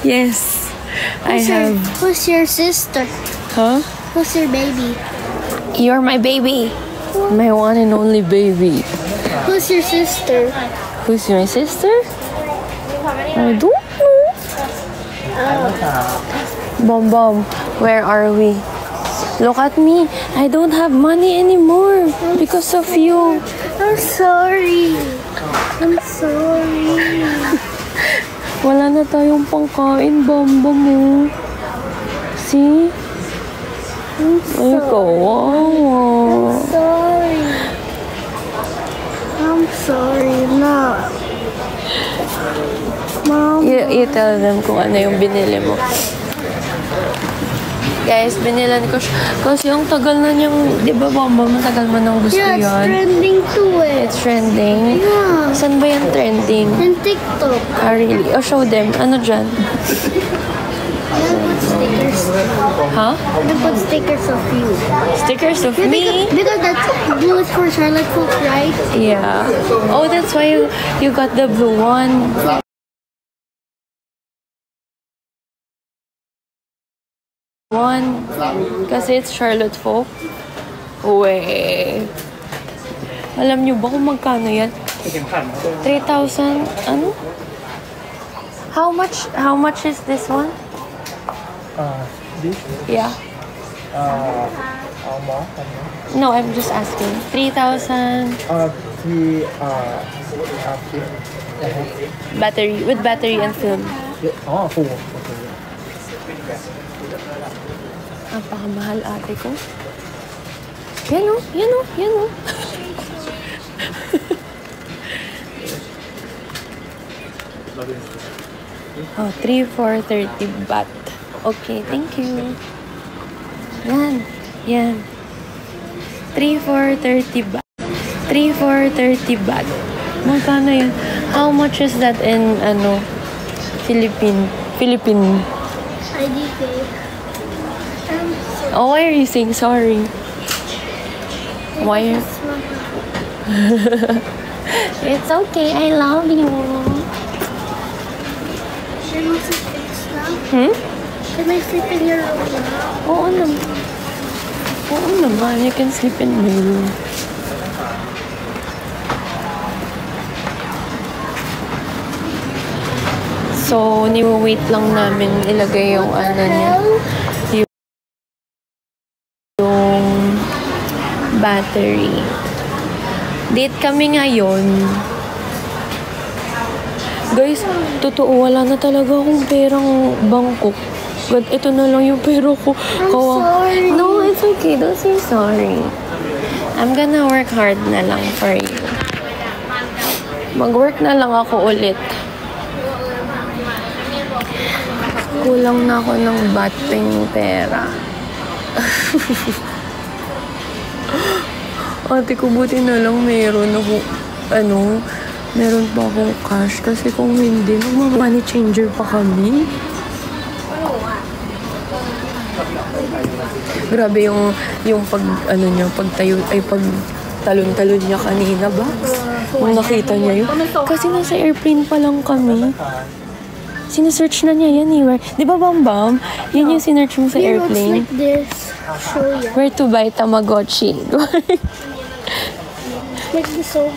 Yes. Who's your sister? Huh? Who's your baby? You're my baby. My one and only baby. Who's your sister? Who's my sister? I don't know. Bom, where are we? Look at me. I don't have money anymore because of you. I'm sorry. I'm sorry. Wala na tayong pangkain, Bamba mo. See? Ay, kawawa. I'm sorry. I'm sorry na. Mom. You tell them kung ano yung binili mo. Guys, binilan ko siya. Kasi yung tagal na niyang, di ba, Bamba, matagal mo nang gusto Yeah, it's yan? trending too eh. It's trending? Yeah. Saan ba yan trending? In TikTok. Ah, really? Oh, show them. Ano dyan? I put stickers. Huh? I put stickers of you. Stickers of Yeah, me? because that's blue is for Charlotte Folk, right? Yeah. Oh, that's why you got the blue one. Kasi it's Charlotte Folk. Uwe. Alam niyo ba kung magkano yan? 3,000, ano? How much is this one? This? Yeah. More? No, I'm just asking. 3,000 battery, with battery and film. Oh, full. Okay. Napakamahal ate ko. Yan o, yan o, yan o. Oh, 3,430 baht. Okay, thank you. Yan, yan. 3,430 baht. 3,430 baht. Magkano yun? How much is that in, Philippine? IDK. Oh, why are you saying sorry? Why? It's okay, I love you. Can I sleep now? Hmm? Can I sleep in your room now? Oo naman. Oo naman, you can sleep in my room. So, ni-wait lang namin ilagay yung niya. Yung battery. Date kami ngayon. Guys, totoo, wala na talaga akong perang Bangkok. But ito na lang yung pera ko. sorry. No, it's okay. Don't say sorry. I'm gonna work hard na lang for you. Mag-work na lang ako ulit. Kulang na ako ng bating pera. Ate ko, buti na lang meron ako, meron pa akong cash. Kasi kung hindi, mag-money changer pa kami. Grabe yung pag, pagtayo, pag talon-talon niya kanina, Box. Kung nakita niya yun. Kasi nasa airplane pa lang kami. Sinesearch na niya yan eh. Di ba, Bam? Yan yung sinearch mo sa airplane. Like this. Show you. Where to buy Tamagotchi? Like this, so.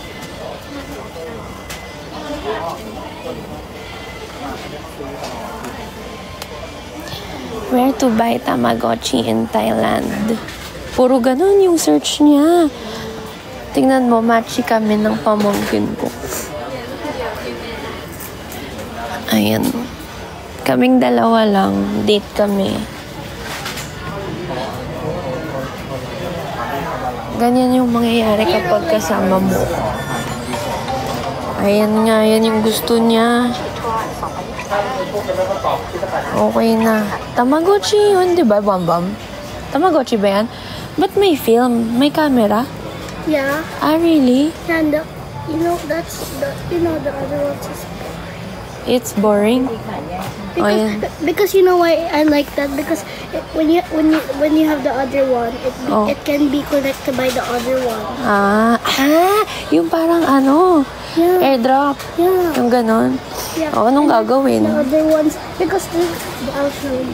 Where to buy Tamagotchi in Thailand? Puro ganun yung search niya. Tingnan mo, matchy kami ng pamangkin ko. Ayan. Kaming dalawa lang. Date kami. Ganyan yung mangyayari kapag kasama mo. Ayan nga, yan yung gusto niya. Okay na. Tamagotchi yun, di ba, Bam? Tamagotchi ba yan? Ba't may film? May camera? Yeah. Ah, really? And that's the other ones is It's boring? because you know why I like that, because when you have the other one, it can be connected by the other one. Yung parang Yeah. Airdrop. Yeah. Yung ganon. Yeah. O, anong gagawin? The other ones, because I'll show you.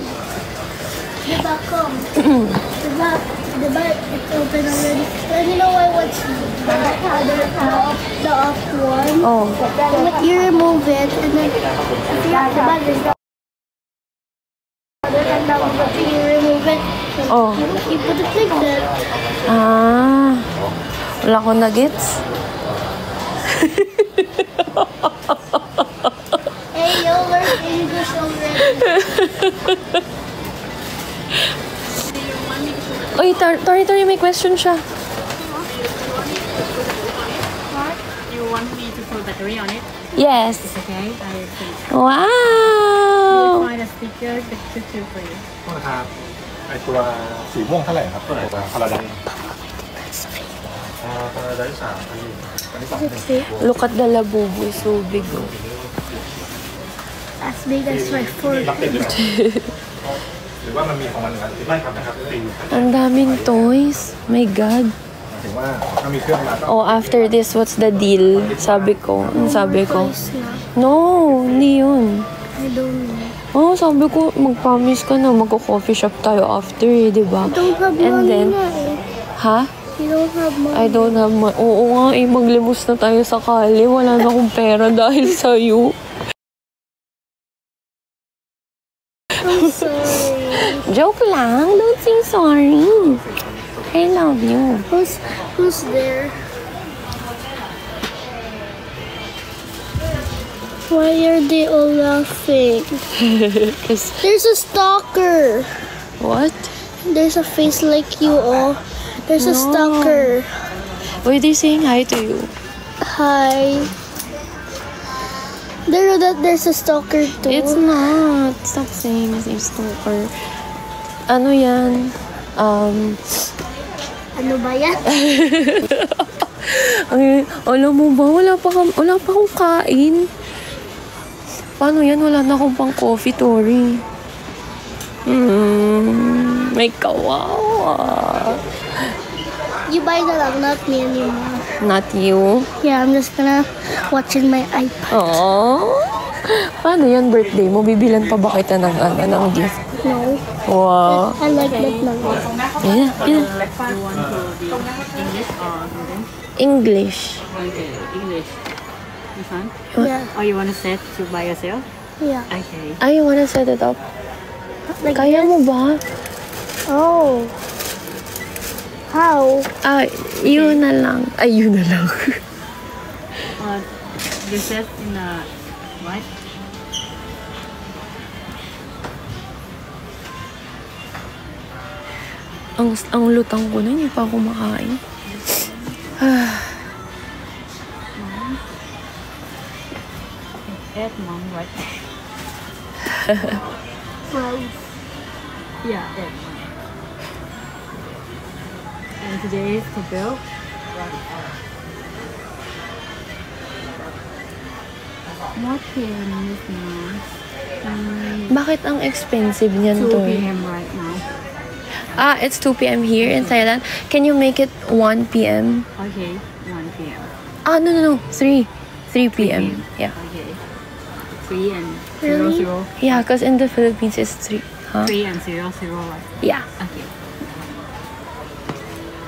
Diba, come. Diba, it's open already. And you know why what's the off one? Oh. But you remove it, and then, diba, there's the other hand down, but you remove it. Oh. You put it like that. Ah. Wala ko na gets. Hey, you learn English already. Oy, Tori, may question siya. You want me to put battery on it? Yes. Okay, I think. Wow. Find a sticker picture for you. โทษนะครับไอตัวสีม่วงเท่าไหร่ครับตัวพาราไดซ์พาราไดซ์3อันนี้2 Let's see. Look at the labubu. So big. Oh. As big as my foot. รับติดหรือเปล่าหรือว่ามันมีของมันนะครับไม่ครับนะครับตี Ang daming toys. My God. หมายถึงว่าถ้ามีเครื่องมาก็ Oh, after this, what's the deal? Sabi ko. Sabi ko. Twice na. No, hindi yun. I don't know. Oh, sabi ko, mag-promise ka na magko-coffee shop tayo after, eh, di ba? I don't have And money then, na eh. ha? You don't have money. I don't have money. Oo nga, eh, maglimos na tayo sa kali. Wala na akong pera dahil sa'yo. I'm sorry. Joke lang. Don't say sorry. I love you. Who's there? Why are they all laughing? 'Cause There's a stalker. what? There's a face like you all. There's a No. stalker. Why are they saying hi to you? Hi. There's a stalker too. It's not. Stop saying it's stalker. Ano yan? Ano ba yan? Ay, alam mo ba, wala pa akong kain. Paano yan? Wala na akong pang coffee, Tori. May kawawa. You buy na lang, not me anymore. Not you. Yeah, I'm just gonna watch in my iPad. Aww. Paano yan, birthday mo? Bibilan pa ba kita ng gift? No. Wow. I like that now. Yan. You want to be English or something? English. Okay, English. This one? Yeah. Or you want to set to by yourself? Yeah. Okay. Ay, you wanna set it up? Like Kaya this? mo ba? Oh. How? Ah, yun na lang. Ay, yun na lang. You set in a right? ang lutang ko na, hindi pa ako makain. Add mom, right? Well, Yeah, add mom. And today is to build. What PM is now? Bakit ang expensive niyan 2 to? PM right now. Ah, it's 2 p.m. here in Thailand. Can you make it 1 p.m.? Okay, 1 PM. Ah, no. 3 p.m. Yeah. Okay. 3 and Really? 0, 0. Yeah, because in the Philippines it's 3. Huh? 3 and 0, 0, right? Yeah. Okay.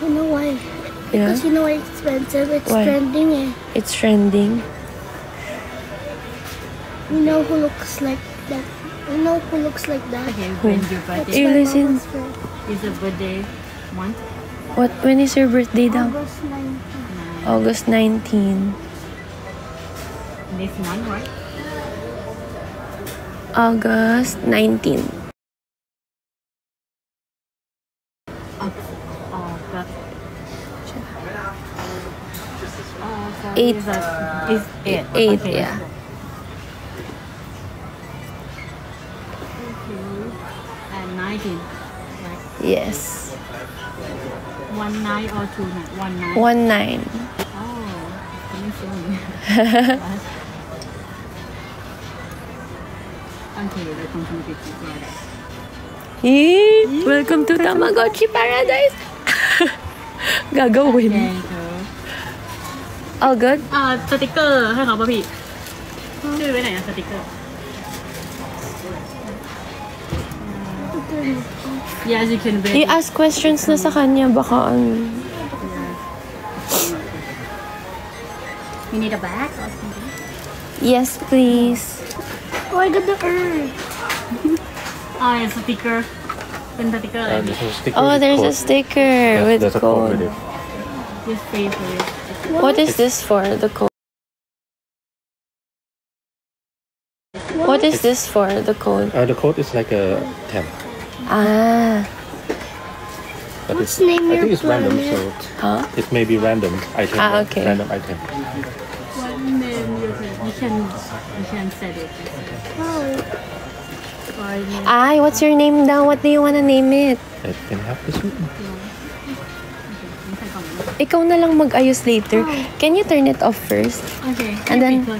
you know why? Yeah. Because you know why it's expensive? It's Why? trending eh. It's trending. You know who looks like that? You know who looks like that? Okay, when's your That's birthday? You my listen. mama's friend. Is the birthday month? When is your birthday daw? August 19. August 19. This month, right? August 19. But Eight. Is 8. 8, yeah. And 19. Right? Yes. 1 night or 2 night? 1 night. 1 9. Oh, coming soon. Okay, welcome to the picture. Welcome to Tamagotchi Paradise. Gagawin. Okay, so All good? สติกเกอร์ให้เขาป่ะพี่ชื่อไว้ไหนอะสติกเกอร์ Yes, you can read. You ask questions na sa kanya, baka You need a bag or something? Yes, please. Oh, I got the urn. Yes, sticker. เป็นสติกเกอร์อะไร There's a sticker Oh, with there's a code. sticker Yeah, with there's a code code. with it. Just pay for it. What is this for? The code. What is this for? The code. The code is like a 10. Ah. But What's it's, name I your think it's random, so Huh? it may be random item. Ah, right? okay. Random item. What name you can set it. Oh, Or name. Ay, what's your name daw? What do you wanna name it? Can I have this one? Ikaw na lang mag-ayos later. Can you turn it off first? Okay. And then- ก็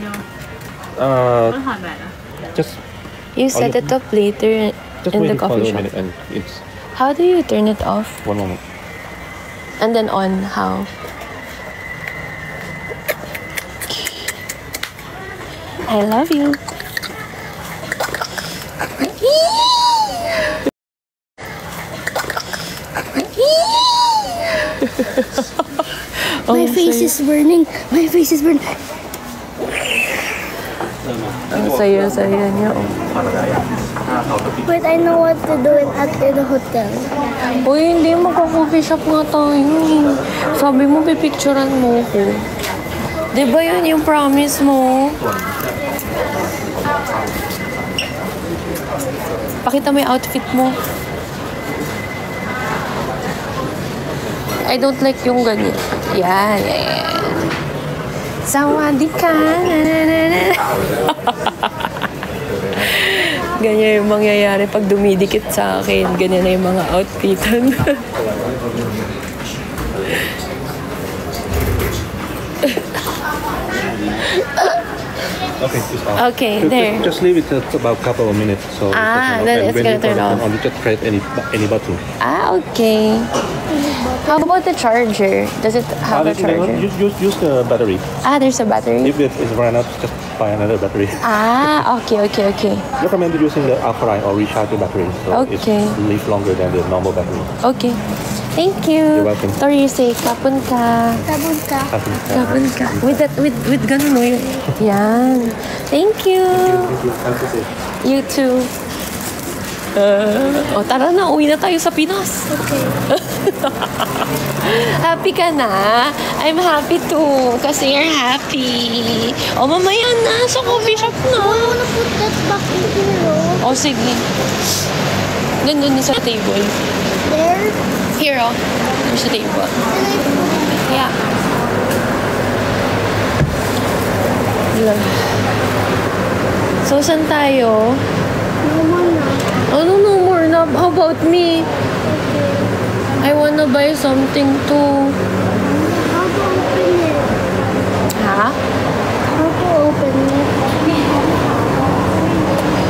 ถอดแบบอ่ะ Just You set you- it up later just in wait the for coffee a shop. minute, and it's How do you turn it off? one moment. And then on, how? I love you. my face is burning. My face is burning. Ang saya-saya niya. But I know what to do in the hotel. Uy, hindi. Magka-coffee shop nga tayo. Sabi mo, pipicturean mo ko. Di ba yun yung promise mo? Pakita mo yung outfit mo. I don't like yung ganyan. Yan, yan. Sawadee ka. Ganyan yung mangyayari pag dumidikit sa akin. Ganyan na yung mga outfitan. Okay, it's off. Okay, Just- there. Just leave it about a couple of minutes. So it Ah, doesn't then open. it's When gonna you turn off. only just press any button. Ah, okay. How about the charger? Does it have a charger? Use the battery. Ah, there's a battery. If it is run out, just buy another battery. Ah, okay. Recommended using the alkaline or rechargeable battery. So Okay. it lives longer than the normal battery. Okay. Thank you. You're welcome. Tori, say kapun ka. Tabon ka. Kapun ka. With ganun, no? Yan. Thank you. You too. Tara na. Uwi na tayo sa Pinas. Okay. Happy ka na? I'm happy too. Kasi you're happy. Mamaya na. Sa coffee shop na. I wanna put that back in here. Sige. Nandun na sa table. There. Here, there's a table. And I put Yeah. Hello. So, saan tayo? no more na. No more na. How about me? I wanna buy something too. How to open it? Ha? How to open it?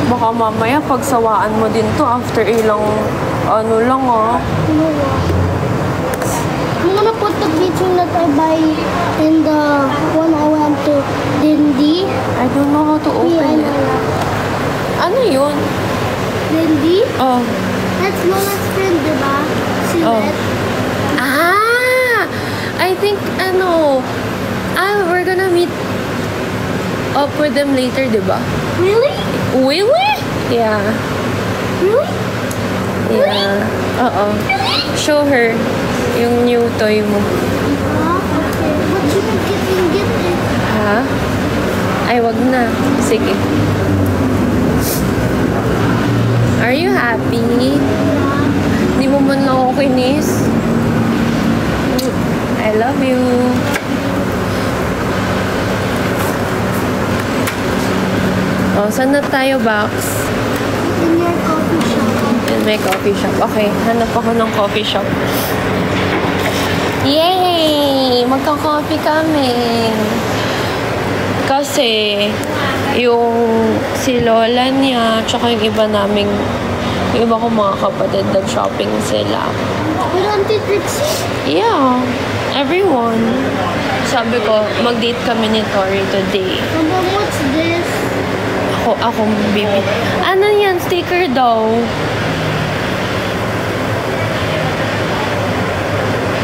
Baka mamaya pagsawaan mo din to after ilang ano lang You know what? I'm gonna put the keychain that I buy in the one I went to Dindi. I don't know how to open it. Ano yun? Dindi? Oh. That's Lola's friend, diba? Si Oh. Beth. I think we're gonna meet up with them later, diba? Really? Really? Yeah. Really? Yeah. Show her yung new toy mo. Okay. But you can get it. Ha? Ay, wag na. Sige. Are you happy? Hindi mo man lang ako kinis? I love you. Saan na tayo, Box? In your coffee shop. In my coffee shop. Okay, hanap ako ng coffee shop. Yay! Magka-coffee kami. Kasi, yung si Lola niya, tsaka yung iba naming Yung iba kong mga kapatid, nag-shopping sila. With Auntie Trixie? Yeah, everyone. Sabi ko, mag-date kami ni Tori today. Mama, what's this? Akong baby. Ano yan? Sticker daw.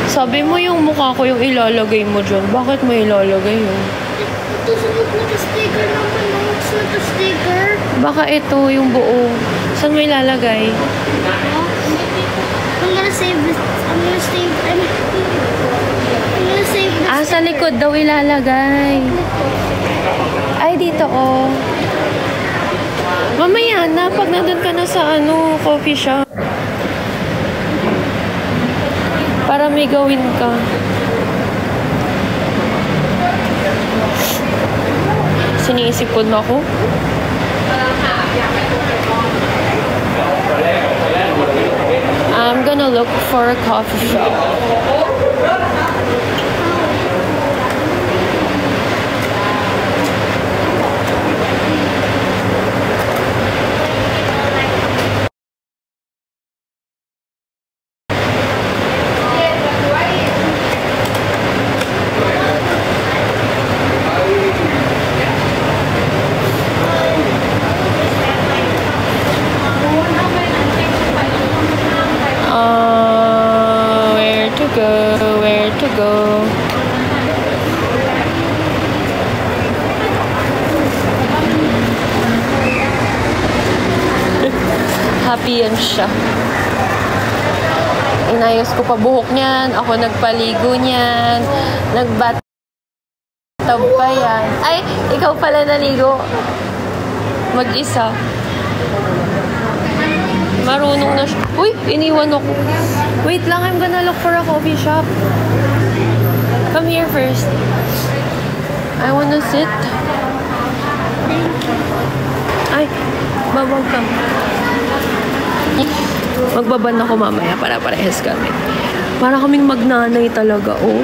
Sabi mo yung mukha ko yung ilalagay mo dyan. Bakit mo ilalagay yun? It doesn't look like a sticker naman. No, it's not a sticker. Baka ito yung buo. Saan mo ilalagay? I'm gonna save this. I'm gonna save this. Sa likod daw ilalagay. Ay, dito oh. Mamaya na, pag nandun ka na sa coffee shop. Para may gawin ka. Siniisip ko na ako. I'm gonna look for a coffee shop. Where to go? Happy yan siya. Inayos ko pa buhok niyan. Ako nagpaligo niyan. Nagbathtub pa yan. Ay, ikaw pala naligo. Mag-isa. Marunong na siya. Uy, iniwan ako. Wait lang, I'm gonna look for a coffee shop. Come here first. I wanna sit. Ay, babag ka. Magbaban ako mamaya para parehas kami. Para kaming magnanay talaga, oh.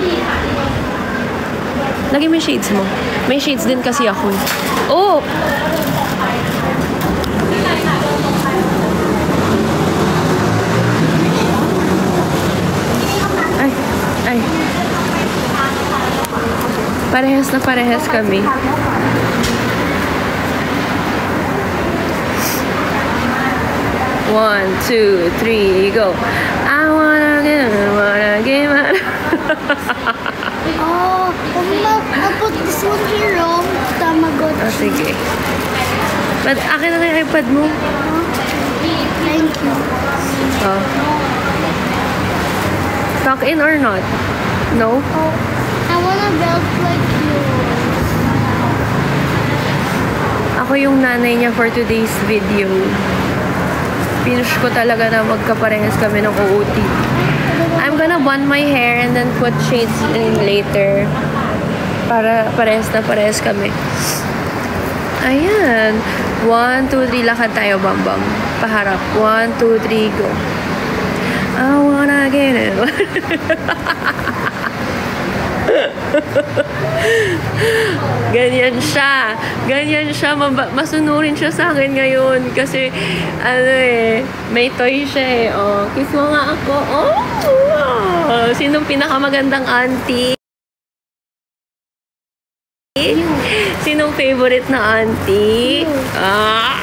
Lagay mo yung shades mo. May shades din kasi ako. Oh! Ay. Parehas na parehas kami. One, two, three, go. I wanna get Oh, I'll put this one here, oh. Tamagotchi. Oh, sige. But akin na yung iPad mo. Thank you. Oh. Tuck in or not? No? Oh, I want a belt like yours. Ako yung nanay niya for today's video. Pinush ko talaga na magkaparehas kami ng OOT. I'm gonna bond my hair and then put shades in later. Para parehas na parehas kami. Ayan. 1, 2, 3, lakad tayo, bambam. Paharap. 1, 2, 3, go. I wanna get it. Ganyan siya. Ganyan siya. Masunurin siya sa akin ngayon. Kasi, may toy siya eh. Oh, kiss mo nga ako. Oh! Sinong pinakamagandang auntie? Sinong favorite na auntie? Ah!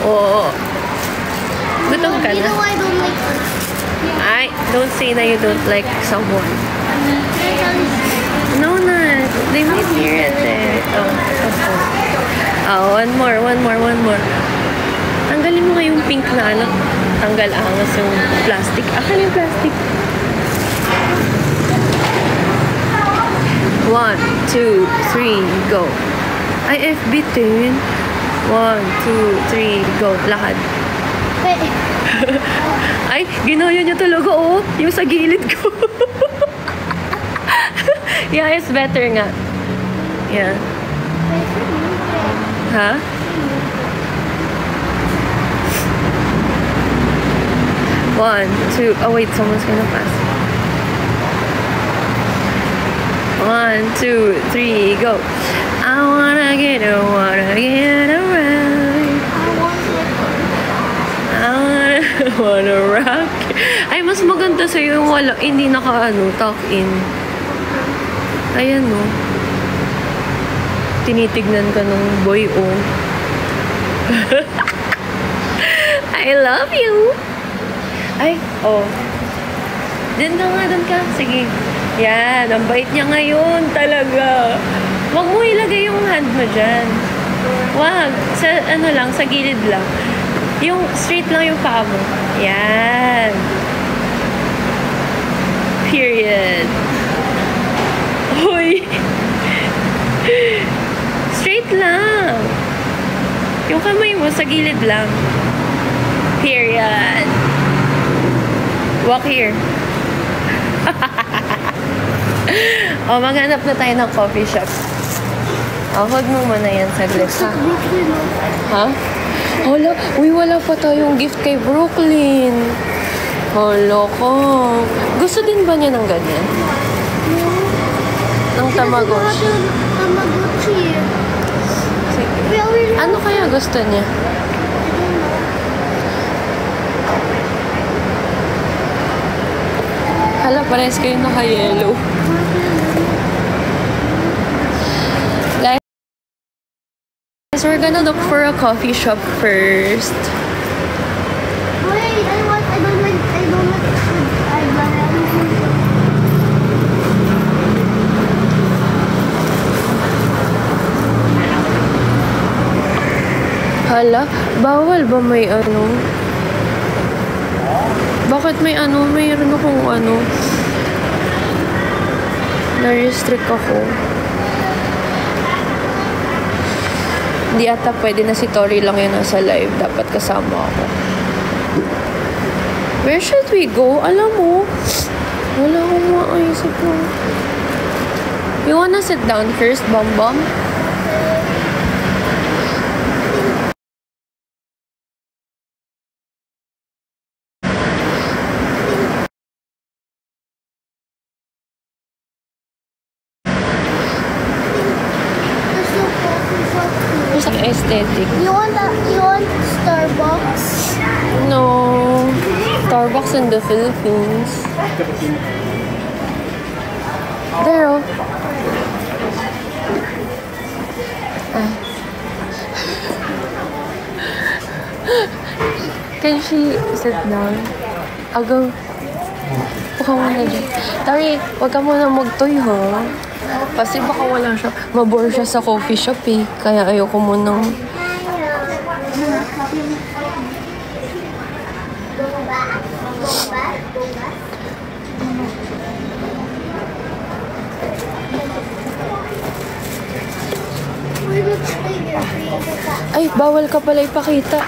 Oh. Gutom ka You na? know I don't like this. Ay, don't say na you don't like someone. No, na. They might hear it eh. Oh, okay. Oh, one more. Tanggalin mo nga yung pink na ano. Tanggal angas yung plastic. Akan yung plastic. 1, 2, 3, go. Ay, FB din. 1, 2, 3, go. Lakad. Ay, ginaya niya talaga, oh. Yung sa gilid ko. Yeah, it's better nga. Yeah. Ha? One, two. Oh, wait. Someone's gonna pass. 1, 2, 3, go. I wanna get around. I want wanna rock. Ay, mas maganda sa'yo yung wala, hindi tuck in. Ayan, no. Tinitignan ka ng boy, oh. I love you. Ay, oh. Doon ka. Sige. Yan, ang bait niya ngayon talaga. Huwag mo ilagay yung hand mo dyan. Wag. Sa gilid lang. Yung straight lang yung paa mo. Yan. Period. Hoy. Straight lang. Yung kamay mo sa gilid lang. Period. Walk here. Maghanap na tayo ng coffee shop. Hold mo muna yan saglit, ha? Ha? Hala, wala pa tayong gift kay Brooklyn. Hala ko. Gusto din ba niya ng ganyan? Ng Tamagotchi? Tamagotchi. Sige. Ano kaya gusto niya? Hala, parehas kayo naka-yellow. Guys, we're gonna look for a coffee shop first. Wait, I don't like Hala, bawal ba may ano? Bakit may ano? Mayroon akong ano? Na-restrict ako. Hindi ata pwede na si Tori lang yun nasa live. Dapat kasama ako. Where should we go? Alam mo, wala akong maisip mo. You wanna sit down first, Bam? Aesthetic. You want Starbucks? No. Starbucks in the Philippines. There, oh. Can she sit down? I'll go. Puka muna dyan. Tari, wag ka muna magtoy, ha? Kasi baka wala siya. Mabore siya sa coffee shop, eh. Kaya ayoko munang... Ay, bawal ka pala ipakita.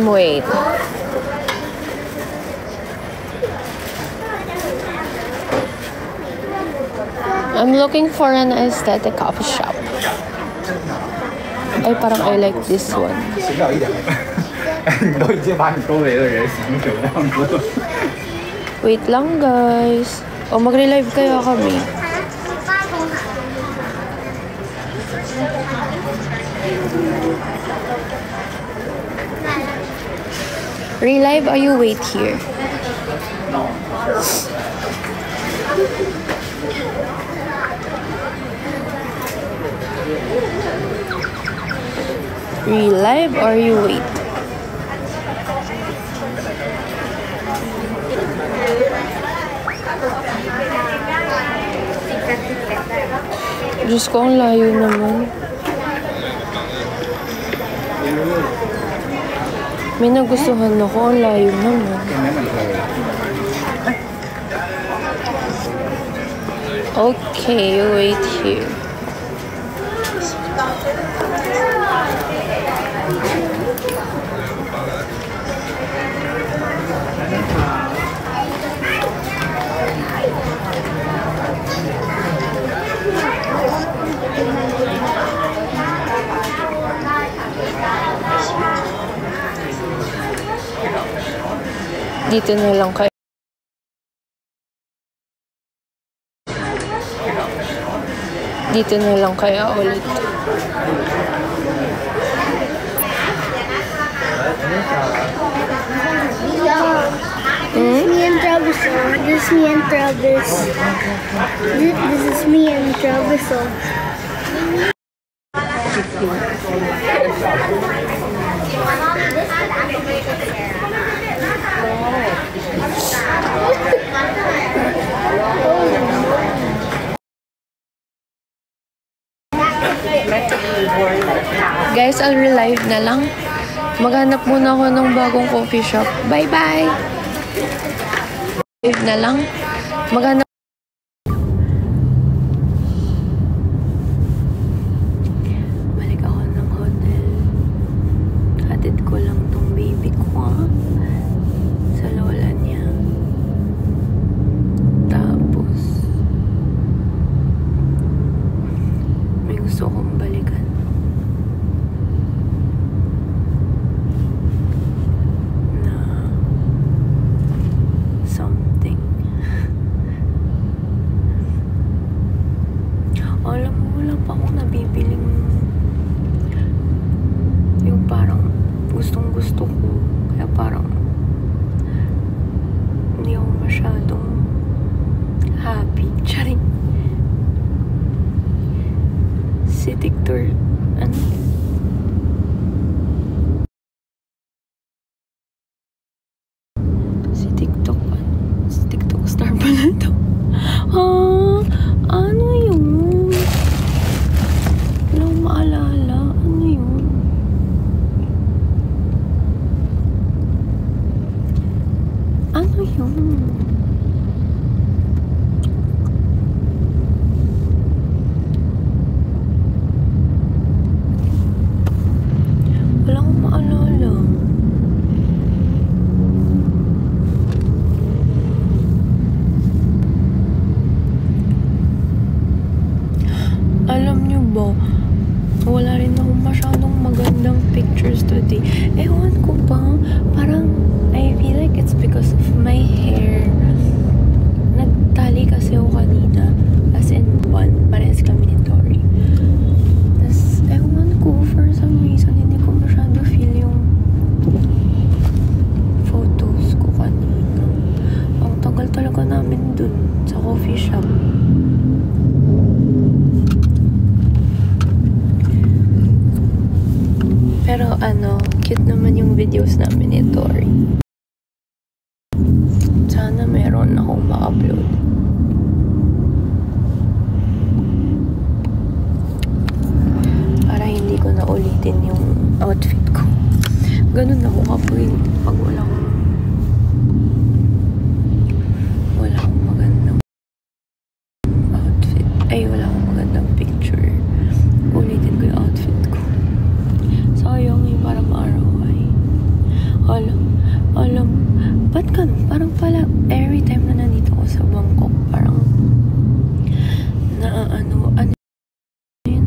Wait. I'm looking for an aesthetic coffee shop. Ay, parang I like this one. 你都已经把你周围的人想成这样子了。 Wait lang, guys. O, magre-live kaya kami. Relive, are you wait here? Relive or you wait? Diyos ko, ang layo naman. May nagustuhan ako, ang layo naman. Okay, wait here. Dito na lang kayo. Dito na lang kaya ulit. This is me and Travis. This is me and Travis. This is me and Travis. Guys, I'll relive na lang. Maghanap muna ako ng bagong coffee shop. Bye-bye! Live na lang. Maghanap. Balik ako ng hotel. Hatid ko lang tong baby ko sa lola niya. Tapos may gusto kong balikan. Alam mo, wala pa akong nabibiling yung parang gustong-gusto ko. Kaya parang hindi ako masyadong happy. Charing. Si Victor, ano? Si TikTok star pala to. Ano yun? Maalala, ano yun? Ano yun? Wala akong maalala. Alam niyo ba, wala rin ako masyadong magandang pictures today. Ewan ko ba, parang I feel like it's because of my hair. Nagtali kasi ako kanina, as in one, parehas kami ni Tori. Tas, ewan ko, for some reason, hindi ko masyado feel yung photos ko kanina. Ang tagal talaga namin dun, sa coffee shop. Pero cute naman yung videos namin ni Tori. Sana meron akong ma-upload. Para hindi ko na ulitin yung outfit ko. Ganun ako pag wala akong magandang outfit. Ay, wala akong magandang picture. Ulitin ko yung outfit ko. Sayang yung parang ROI. Alam, ba't ganun? Parang pala, every time na nandito ko sa Bangkok, parang,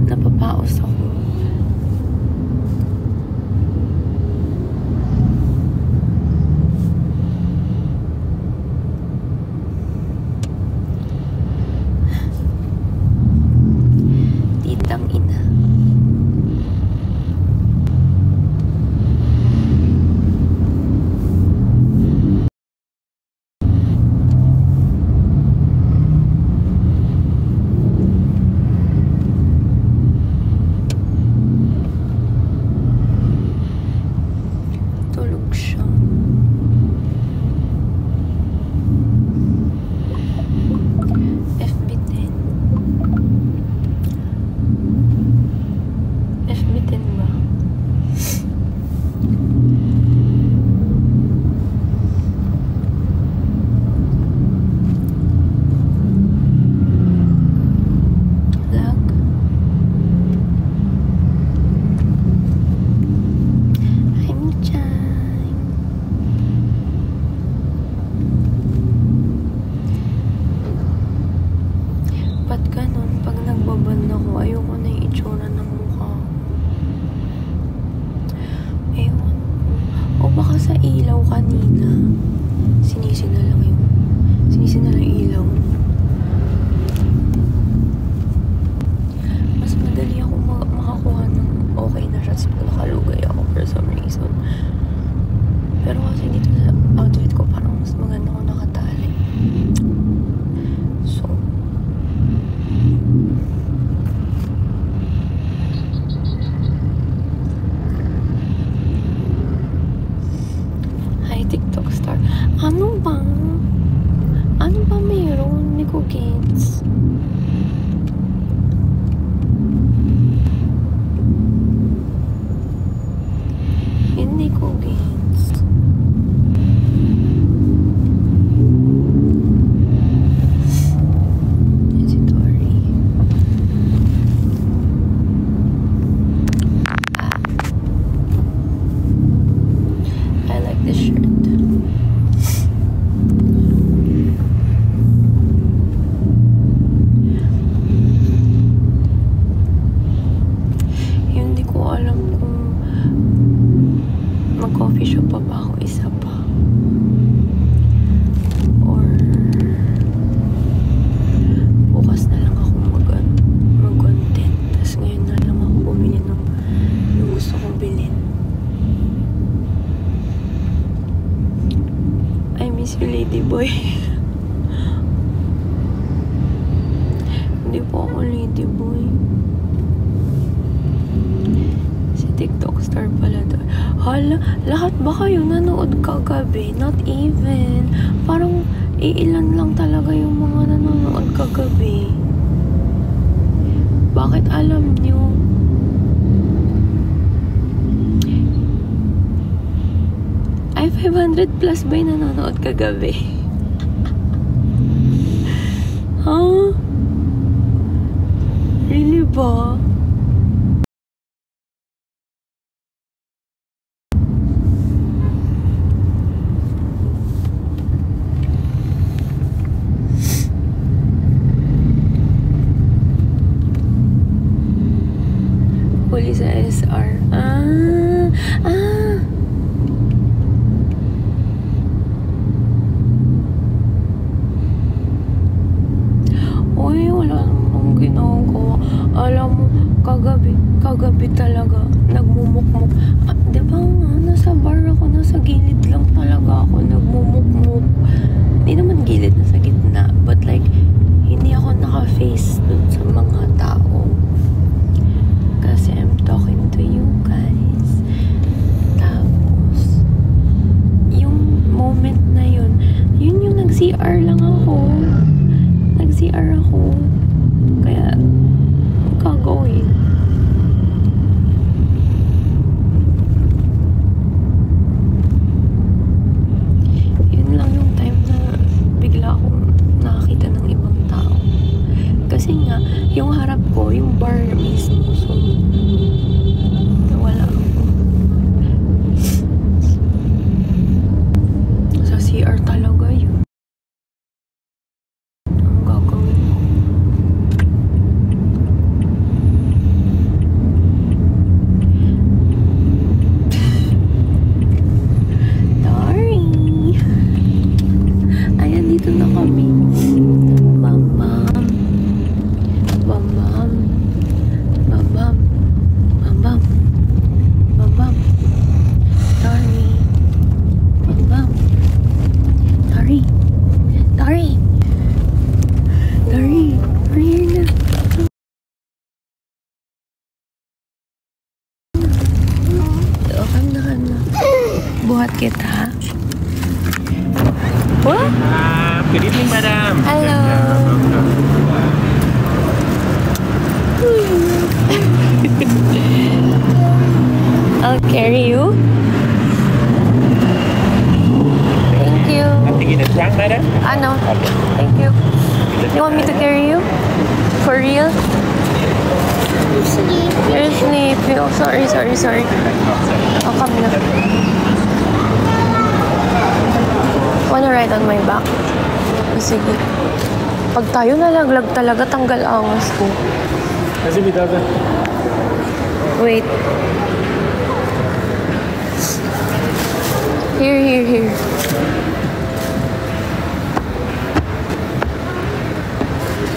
napapaos ako. Titang ina. Hala, lahat ba kayo nanood kagabi? Not even. Parang iilan lang talaga yung mga nanonood kagabi. Bakit alam nyo? Ay, 500 plus ba yung nanonood kagabi? Huh? Really ba? Huli sa SR. Uy, wala namang ginagawa. Alam mo, kagabi talaga, nagmumukmuk. Diba nga, nasa bar ako, nasa gilid lang talaga ako, nagmumukmuk. Hindi naman gilid, nasa gitna. But like, hindi ako naka-face dun sa mga tao. Kasi I'm talking to you guys. Tapos, yung moment na yun yung nag-CR lang ako. Nag-CR ako. Kaya, gagawin. Yun lang yung time na bigla akong nakakita ng ibang tao. Kasi nga, yung harap ko, yung bar mismo. So, wala ako. Sa CR talaga yun. Ang gagawin ko. Sorry. Ayan, dito na kami. Mama. Bam-bam. Bam-bam. Bam-bam. Bam-bam. Sorry. Bam-bam. Sorry. Sorry. Sorry. We're here na. Okay na ka na. Buhat kita. What? Good evening, madam. Hello. I'll carry you. Thank you. Nothing in the trunk, madam? No. Thank you. You want me to carry you? For real? I'm sleepy. You're sleepy. Oh, sorry. I'll come na. Wanna ride on my back? Oh, sige. Pag tayo nalaglag talaga, tanggal angas ko. Kasi bitaga. Wait. Here.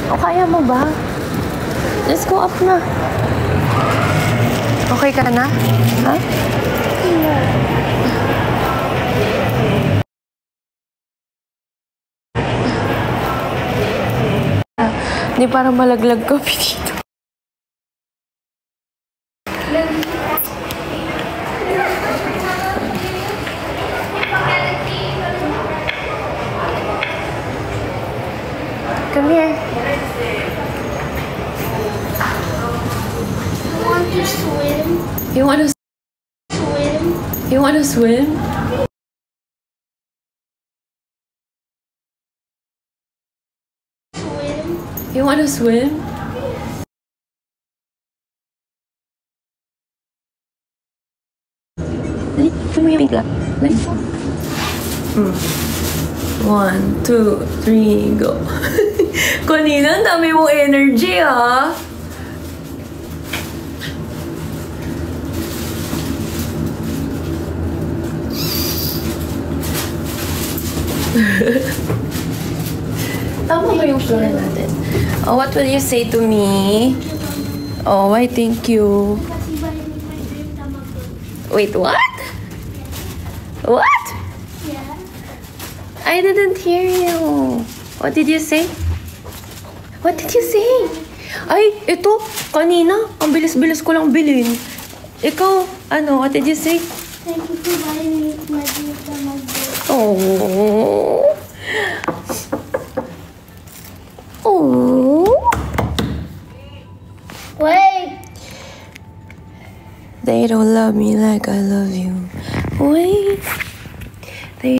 O, kaya mo ba? Let's go up na. Okay ka na? Ha? Hindi parang malaglag kami dito. Come here. I want to swim. You wanna Swim. You wanna swim? Swim. You wanna swim? Dali, tumingin ka. Dali. 1, 2, 3, go. Kanina, ang dami mong energy, ha? Tama ba yung floor natin? Oh, what will you say to me? Oh, why thank you? Kasi ba yun my dream Tamagotchi? Wait, what? What? Yeah. I didn't hear you. What did you say? What did you say? Ay, ito, kanina, ang bilis-bilis ko lang bilhin. Ikaw, ano, what did you say? Thank you for buying me my Tama book. Oh. Oh. Wait! They don't love me like I love you. Wait. They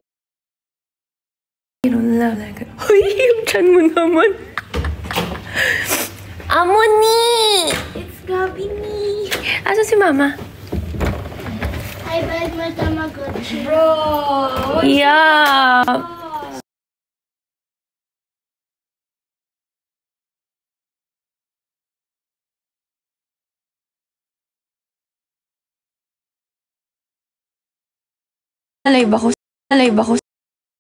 don't love like I... Uy, yung chan mo naman. Amo ni! It's Gabi ni. Asa si Mama? I bought my Tamagotchi. Yeah. Alay bako, alay bako,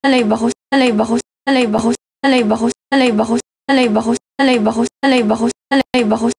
alay bako, alay bako, alay bako, alay bako, alay bako, alay bako, alay bako, alay bako, alay bako,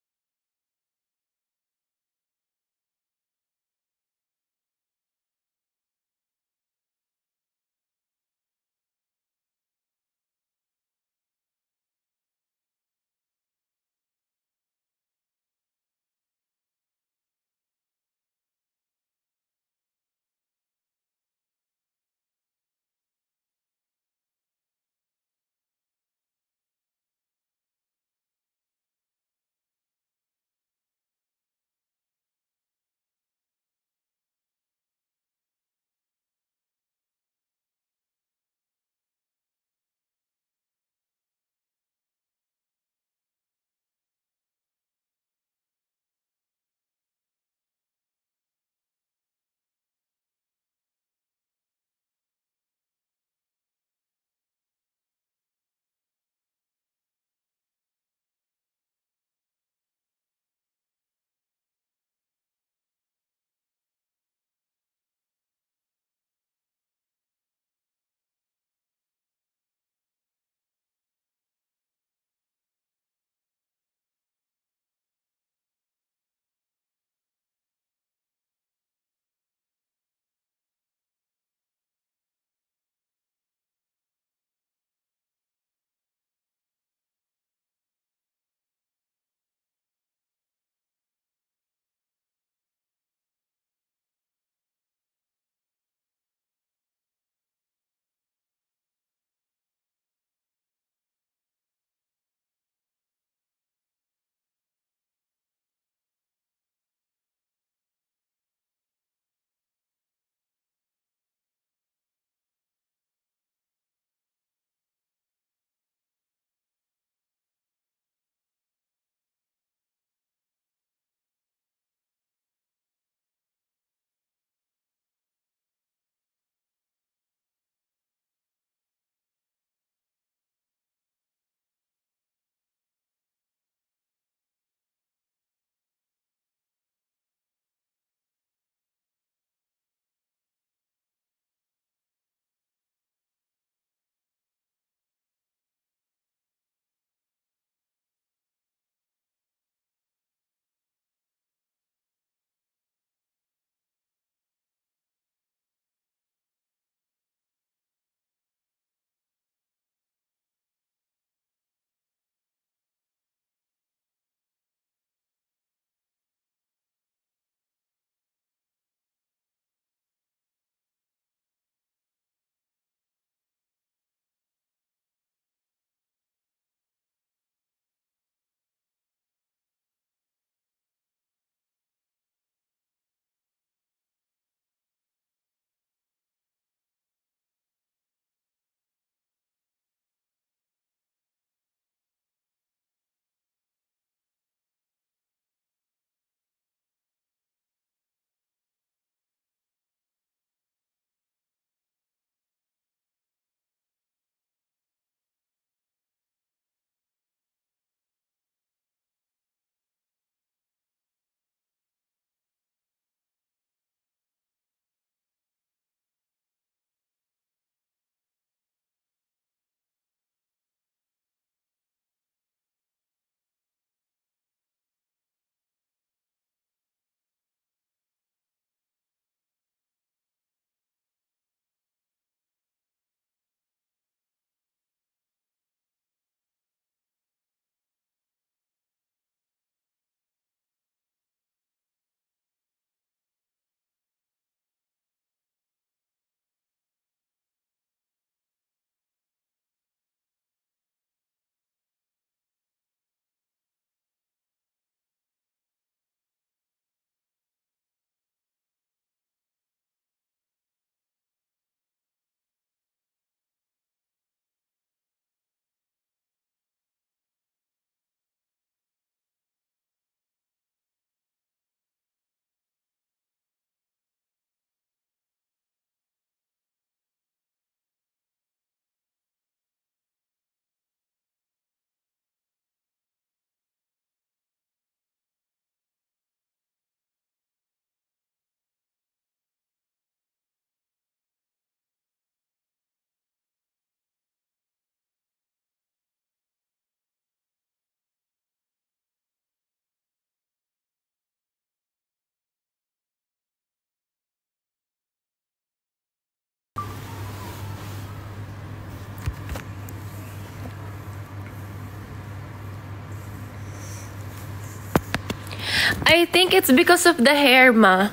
I think it's because of the hair, ma.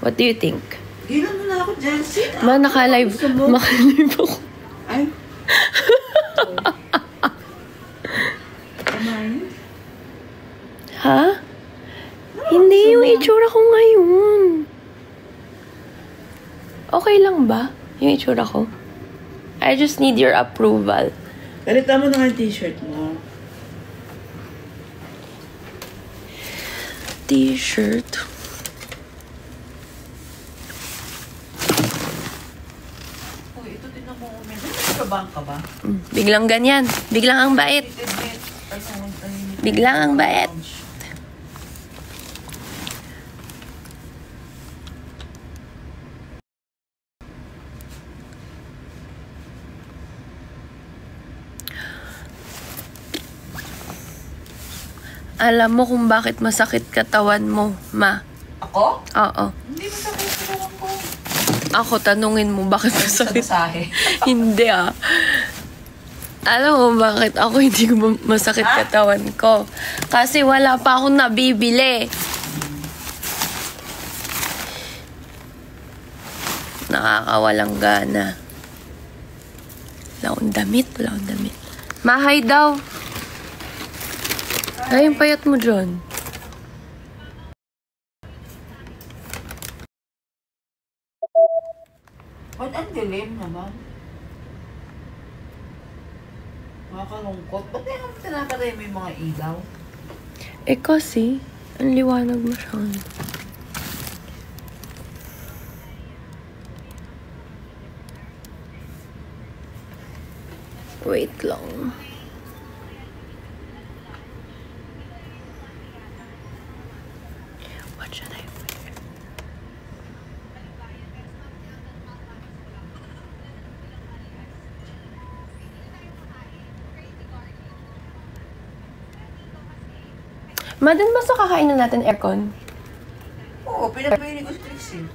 What do you think? Ilan mo na ako, Jancy? Ma, naka-live ako. Ay. Kumain? Ha? Hindi yung itsura ko ngayon. Okay lang ba? Yung itsura ko? I just need your approval. Balita mo na nga yung t-shirt mo. T-shirt. Uy, ito din ang mga umin. Nagtrabang ka ba? Biglang ganyan. Biglang ang bait. Biglang ang bait. Alam mo kung bakit masakit katawan mo, ma. Ako? Oo. Hindi mo sakit katawan ko. Ako, tanungin mo bakit Sa masakit. masahe. Hindi ah. Alam mo bakit ako hindi ko masakit katawan ko? Kasi wala pa akong nabibili. Nakakawalang gana. Wala akong damit, wala akong damit. Mahay daw. Ay, yung payat mo dyan. Ba't ang dilim naman? Nakakalungkot. Ba't na yung tinatagay mo yung mga ilaw? Eh kasi, ang liwanag masyado. Wait lang. What should I wear? Madan ba sa kakainan natin aircon? Oo, pinapili ko si Trixie.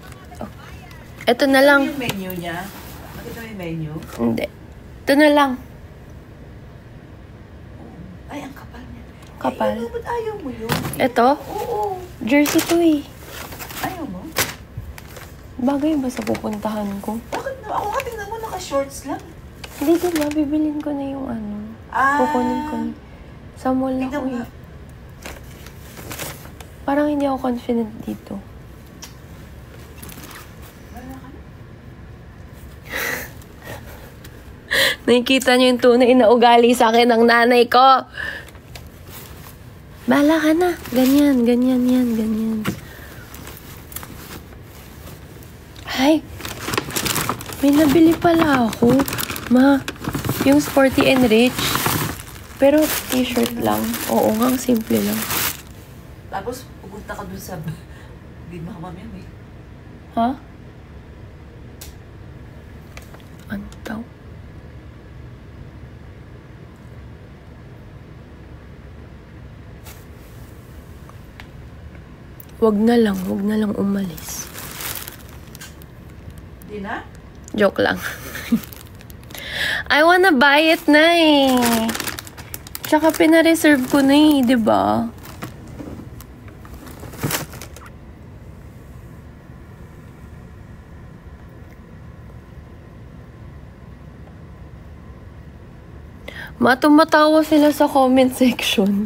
Ito na lang. Ano yung menu niya? Nakita mo yung menu? Hindi. Ito na lang. Ay, ang kapal niya. Kapal. Ay, ba't ayaw mo yun? Ito? Oo. Jersey to eh. Ayaw mo? Bagay ba sa pupuntahan ko? Bakit na? Ako ka tingnan mo, naka-shorts lang. Hindi, diba? Bibilin ko na yung ano. Kukunin ko na. Sa mall na ko eh. Parang hindi ako confident dito. Nakikita niyo yung tunay na ugali sa akin ng nanay ko. Bahala ka na. Ganyan, ganyan, yan, ganyan. Ay, may nabili pala ako. Ma, yung Sporty and Rich. Pero t-shirt lang. Oo nga, ang simple lang. Tapos, pupunta ka dun sa... Di ba kamam yan eh? Ha? Ano daw? Wag na lang umalis. Di na? Joke lang. I wanna buy it na eh. Tsaka pina-reserve ko na eh, di ba? Tumatawa sila sa comment section.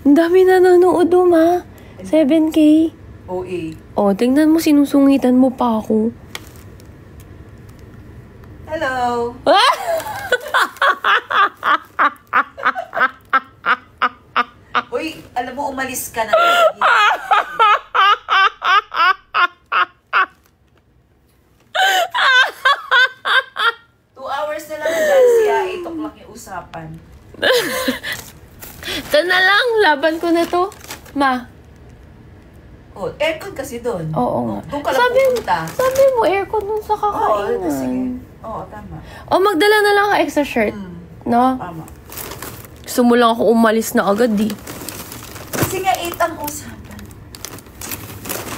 Ang dami nanonood ma. 7K. OA. Oh, tingnan mo, sinusungitan mo pa ako. Hello! Uy, alam mo, umalis ka na. 2 hours na lang dyan siya. 8 o'clock yung usapan. Ito na lang, laban ko na to. Ma. Oh, aircon kasi doon. Oo nga. Doon ka lang pupunta. Sabi mo, aircon dun sa Oo, kakainan. sige. Oo, tama. O, magdala na lang ka extra shirt. No? Tama. Gusto mo lang ako umalis na agad, di. Kasi nga 8 ang usapan.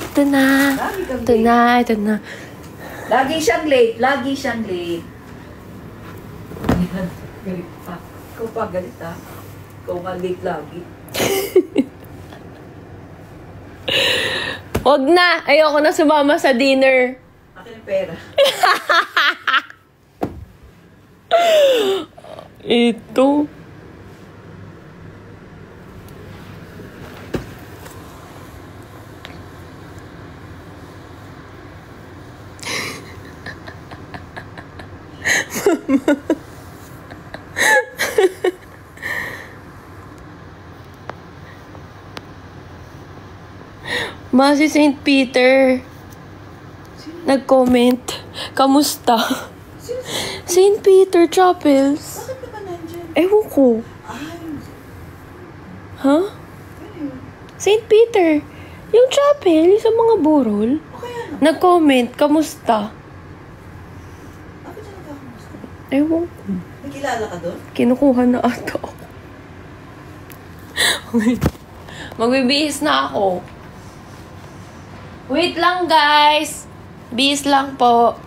Ito na. Lagi kang Ito late. na, ito na. Lagi siyang late. Lagi siyang late. Galit pa. Ikaw pa galit ha. Ikaw nga late lagi. Wag na! Ayoko na sumama sa dinner. Akin ang pera. Ito. Ma, si St. Peter. Nag-comment. Kamusta? St. Peter Chapels. Bakit ka ba nandyan? Ewan ko. Ha? St. Peter. Yung chapel, sa mga burol. Nag-comment. Kamusta? Bakit siya nagkakamusta? Ewan ko. May kilala ka doon? Kinukuha na ata ako. Magbibihis na ako. Wait lang, guys. Bihis lang po.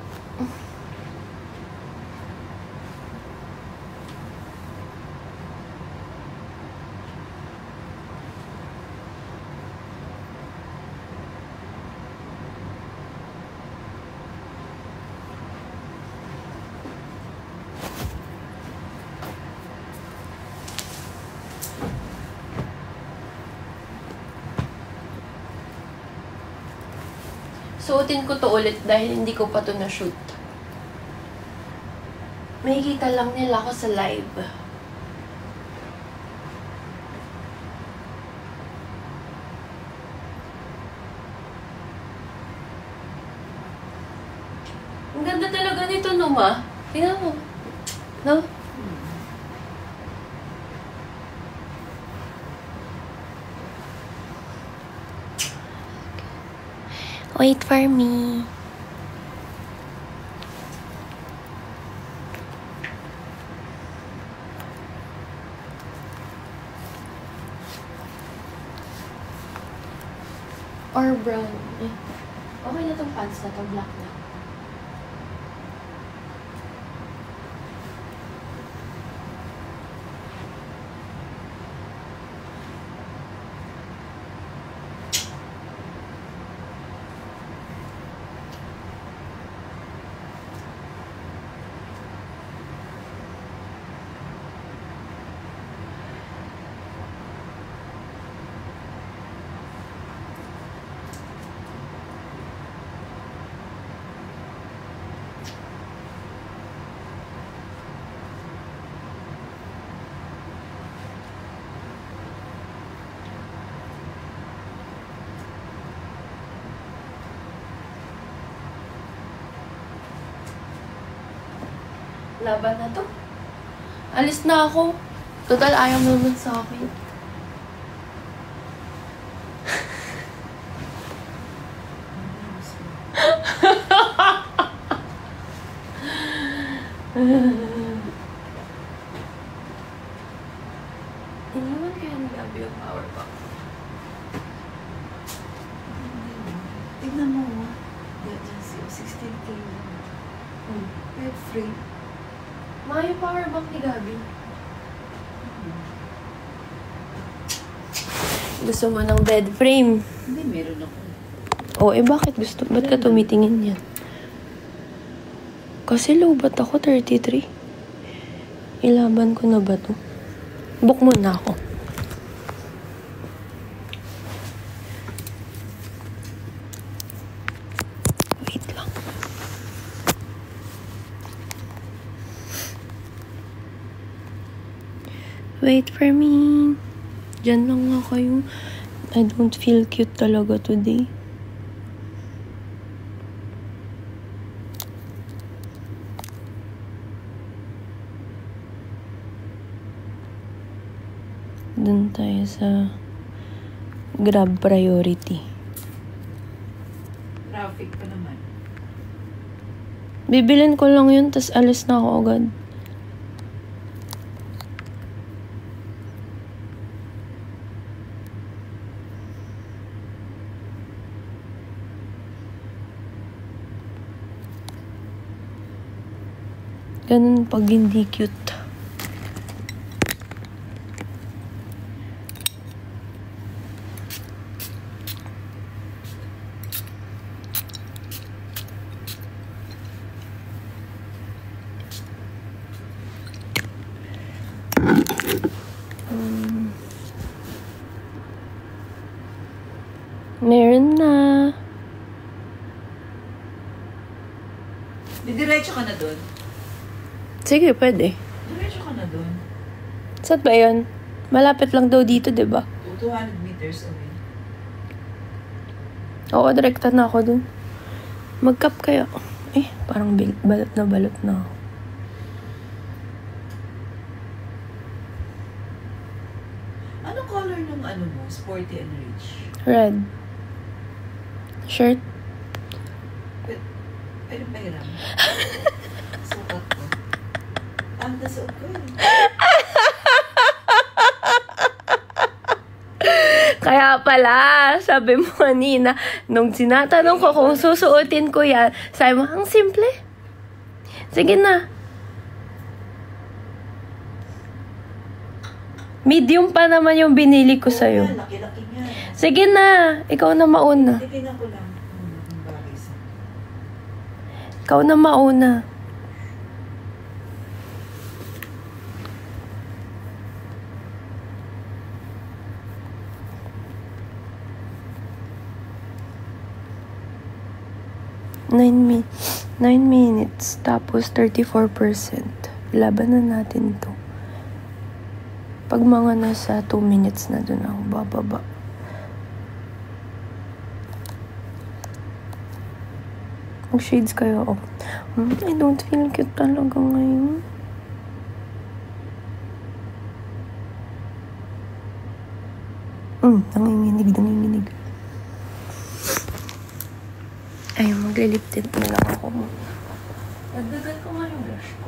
Suotin ko to ulit dahil hindi ko pa to na-shoot. Makikita lang nila ako sa live. Ang ganda talaga nito, no, ma? Tingnan mo. No? Wait for me. Or brown. Okay na tong pants na to, black na. Laban na to. Alis na ako. Total, ayaw naman sa akin. Iniwan kaya ni Gabi yung power bank. Tignan mo mo. Diyan siya, 16K. Pet free. Yung power bank ni Gabi. Gusto mo ng bed frame? Hindi, meron ako. Bakit gusto? Ba't ka tumitingin yan? Kasi low bat ako, 33. Ilaban ko na ba to? Book muna ako. Wait lang. Wait for me. Diyan lang nga kayo. I don't feel cute talaga today. Doon tayo sa Grab priority. Traffic pa naman. Bibilin ko lang yun, tas alis na ako agad. Ganun pag hindi cute. Meron na. Didiretso ka na doon. Sige, pwede. Diretso ka na doon. Saan ba yun? Malapit lang daw dito, di ba? 200 meters away. Oo, direkta na ako dun. Mag-cup kayo. Eh, parang balot na balot na ako. Anong color ng ano mo? Sporty and rich? Red. Shirt? Pwede pa hiram. Sukat ko. Ang tasod ko eh. Kaya pala, sabi mo kanina, nung sinatanong ko kung susuotin ko yan, sabi mo, ang simple. Sige na. Medium pa naman yung binili ko sa'yo. Laki-laki niya. Sige na, ikaw na mauna. Titignan ko lang. Ang bagay sa... Ikaw na mauna. Nine minutes, tapos 34%. Laban na natin to. Pag mga nasa 2 minutes na dun ako bababa. Mag-shades kayo ako. I don't feel cute talaga ngayon. Nanginginig. Ay, mag-lip tint na lang ako. Nagdagal ko nga yung blush ko.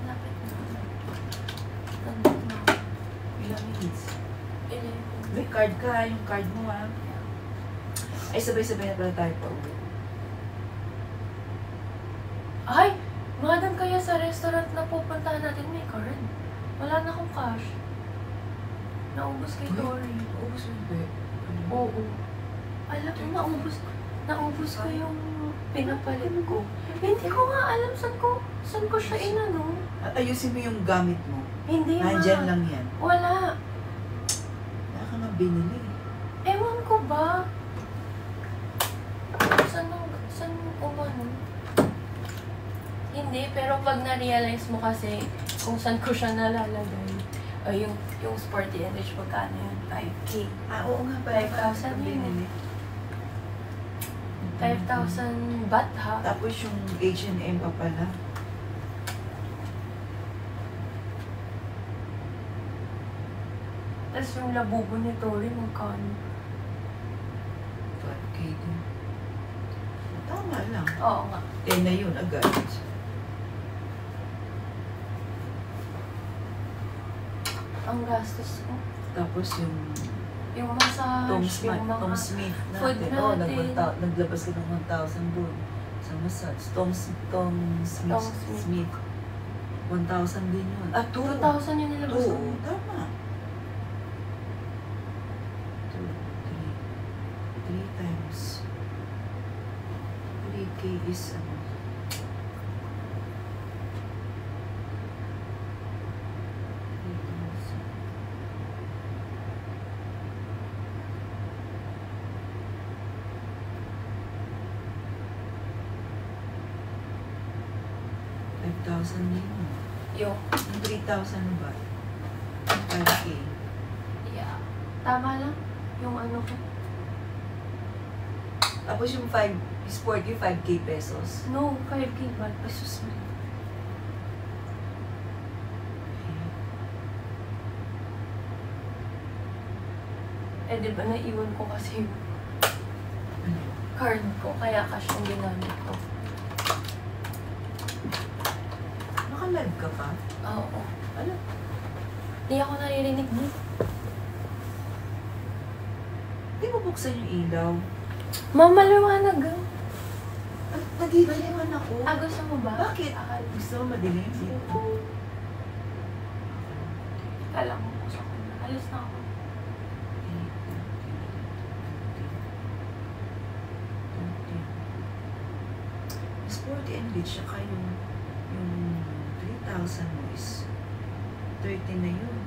Lapit na. Ilang minutes? May card ka. Yung card mo ah. Ay, sabay-sabay na pala tayo pa uwi. Ay! Madam, kaya sa restaurant na pupuntahan natin may card. Wala na akong cash. Naubos kay Tori. Ubus mo ba? Oo. Alam mo, naubos ko yung pinapalit ko. Hindi ko nga alam saan ko siya inano. At ayusin mo yung gamit mo. Hindi Nandyan nga. lang yan. Wala. Wala ka nga binili. Ewan ko ba? Saan umano? Hindi, pero pag na-realize mo kasi kung saan ko siya nalalagay, yung sporty and rich, magkano yun? 5K. Ah, oo nga pala. 5,000 yun. 5,000 baht ha? Tapos yung H&M pa pala. Tapos yung labubo ni Tori, magkano? 5K din. Tama lang. Oo nga. Na yun agad. Ang gastos ko. Tapos Yung massage, yung mga Tom Smith food natin. natin. Naglabas ka ng 1,000 doon sa massage. Tom Smith. 1,000 din yun. 2,000 yung nilabas ko. Tama. 3 times. 3K is ano? $5,000 din yun. Yung, 3,000 ba? 5K. yeah. Tama lang. Yung ano ko. Tapos yung sport yung 5K pesos. No, 5K ba? Pesos mo. Eh, di ba naiwan ko kasi yung card ko, kaya cash yung ginamit ko. Naka-live ka pa? Oo. Ano? Hindi ako naririnig mo. Di mo buksan yung ilaw? Mamaliwanag ah. Nagigiliwan ako. Ah, gusto mo ba? Bakit? Gusto mo madilim dito? Kala mo gusto ko na. Alis na ako. Sporty and rich, saka yung 3,000 mo is 30 na yun.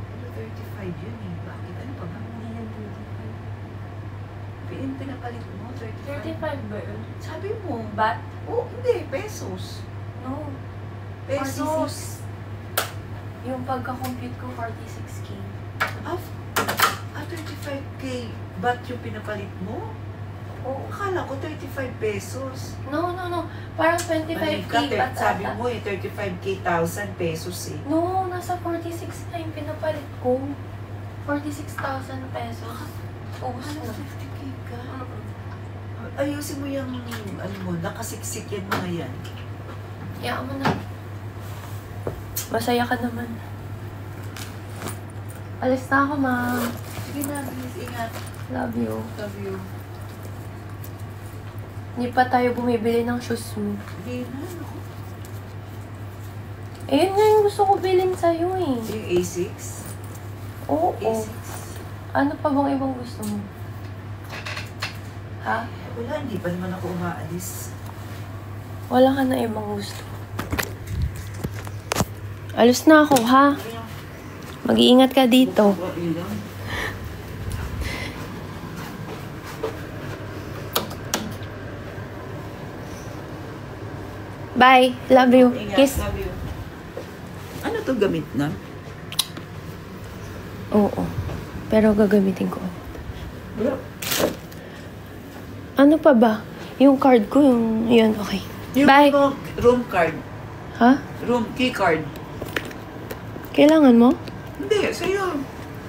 Pero 35 yun eh. Bakit? Ano pa ba? Pinapalit mo, 35. 35 ba yun? Sabi mo. Bat? Oh, hindi. Pesos. No. Pesos. 46. Yung pagka-compute ko, 46K. Ah, 35K. Ba't yung pinapalit mo? Oo. Akala ko 35 pesos. No. Parang Mali 25K ka, bat sabi ata. mo eh, 35K 1,000 pesos eh. No, nasa 46 na yung pinapalit ko. 46,000 pesos. Ubus Ano, na. 50K ka? Ayusin mo yung, ano mo, nakasiksik yan mga yan. Hayaan mo na. Masaya ka naman. Alis na ako, ma. Sige na, bilis, ingat. Love you. Love you. Hindi pa tayo bumibili ng shoes mo. Hindi na, ako. Eh, yun nga yung gusto ko bilhin sa'yo eh. Yung A6? Oo. A6? Ano pa bang ibang gusto mo? Ha? Wala, hindi pa naman ako umaalis. Wala ka na ibang gusto. Alis na ako, ha? Mag-iingat ka dito. Yun lang. Bye. Love you. Ingat, Kiss. love you. Ano to gamit na? Oo. Pero gagamitin ko. Ano pa ba? Yung card ko, yung... Yun, okay. Yung Bye. room card. Ha? Room key card. Kailangan mo? Hindi, sa'yo.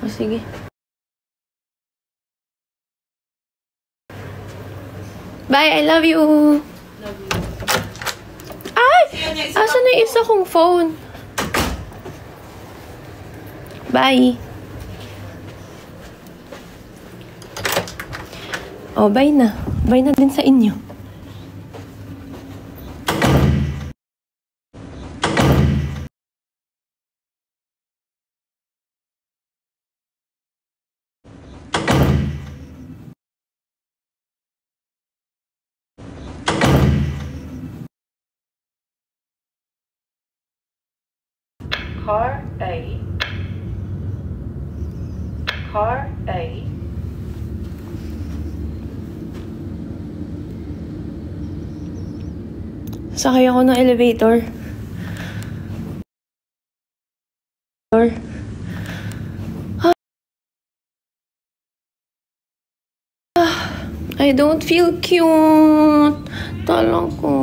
O, sige. Bye, I love you. Love you. Ay! Yan, yung Asan na yung isa kong phone? Bye. Oh, bye na. Bye na din sa inyo. Car A. Car A. Sakay ako ng elevator. I don't feel cute. Talaga.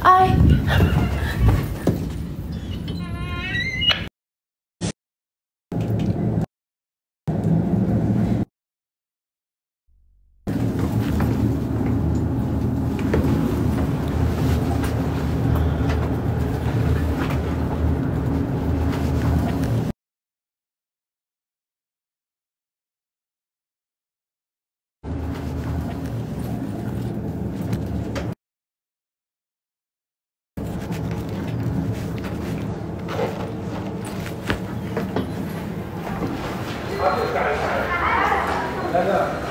Ay!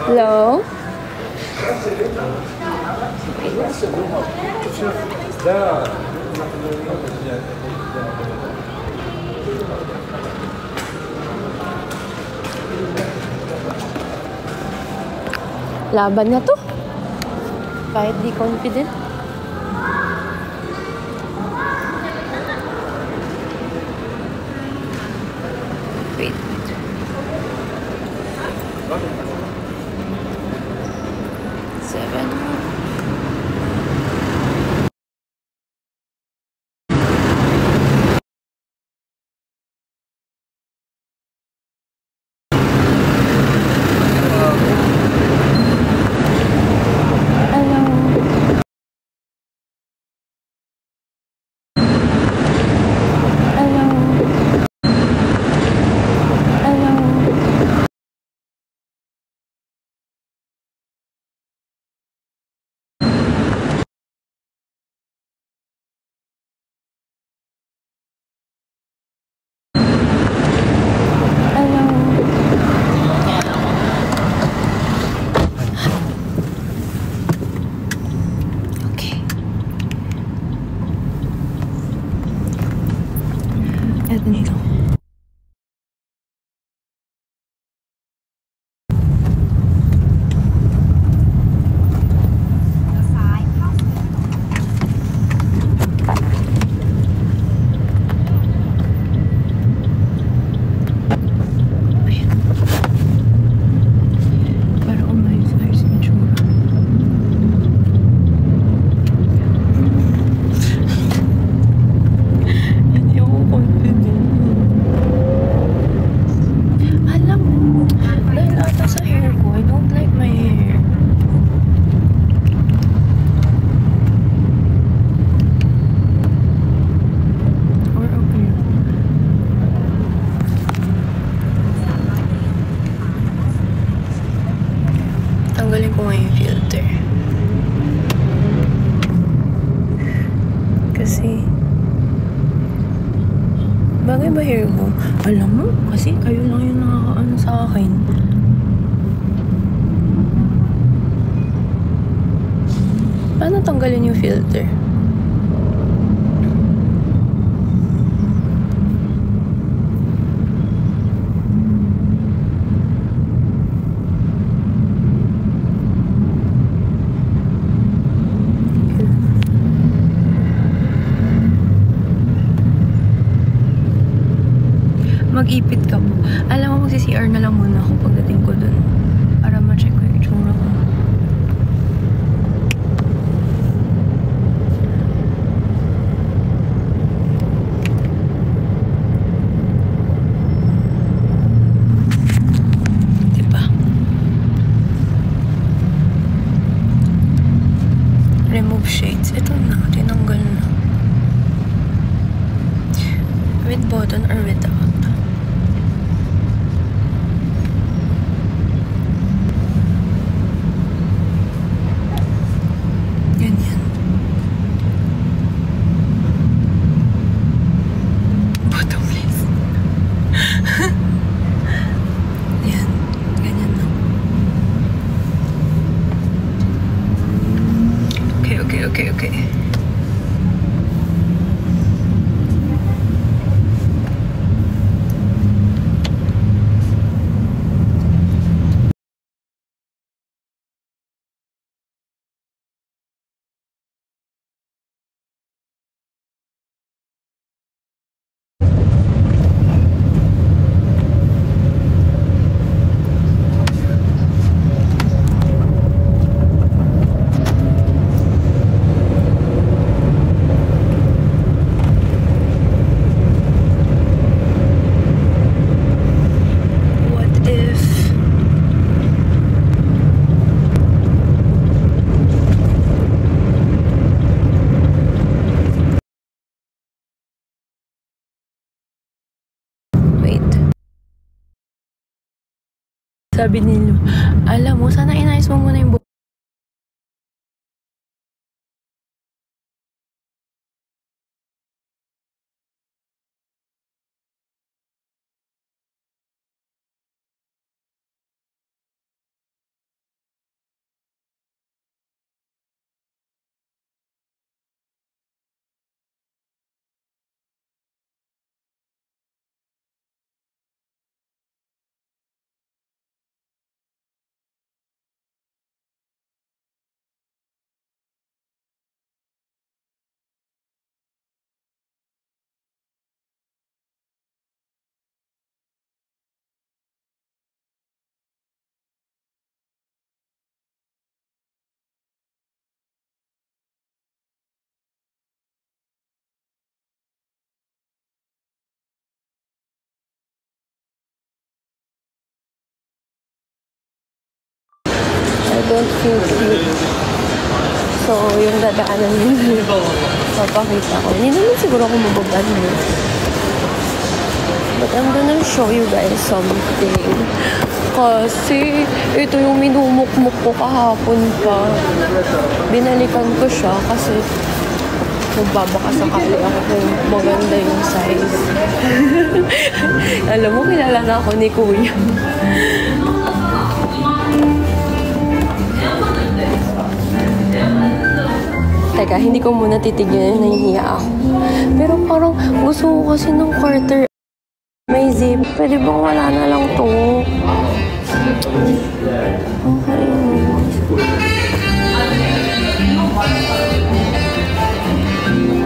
Hello? Laban na to. Kahit di confident. Wait. Ganito. Tanggalin ko nga yung filter. Kasi, bagay ba hair mo? Alam mo, kasi kayo lang yung nakakaano sa akin. Paano tanggalin yung filter? Mag-ipit ka po. Alam mo, magsi-CR na lang muna ako pagdating ko dun. Para ma-check ko yung itsura ko. Diba? Remove shades. Ito na. Tinanggal na. With button or without? Okay. Sabi nilo, alam mo, sana inayos mo muna yung don't feel cute. So, yung dadaanan nyo, papakita ko. Hindi naman siguro ako mababan mo. But I'm gonna show you guys something. Kasi, ito yung minumukmuk ko kahapon pa. Binalikan ko siya kasi nagbabaka sakali ako kung maganda yung size. Alam mo, kilala na ako ni Kuya. Teka, hindi ko muna titigyan, nahihiya ako. Pero parang gusto ko kasi ng quarter May zip. Pwede bang wala na lang to? Okay.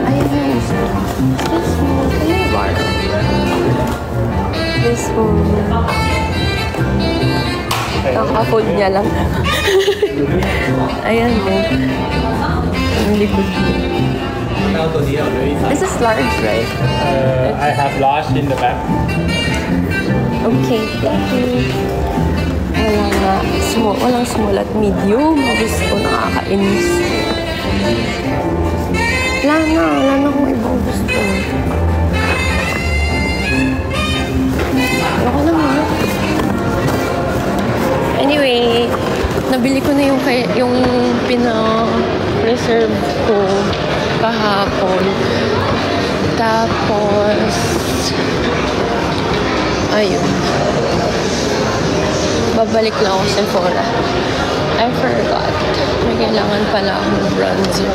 Ayan na isa. This one. Can I borrow? This one. Kaka-fold niya lang. Ayan mo. Ang likod mo. This is large, right? I have large in the back. Okay, thank you. Wala nga. Walang small at medium. Gusto ko nakakainis. Wala na kung ibang gusto. Ayoko na nga. Anyway, nabili ko na yung pina-reserve ko kahapon. Tapos, ayun. Babalik lang ako sa Sephora. I forgot. May kailangan pala akong bronzer.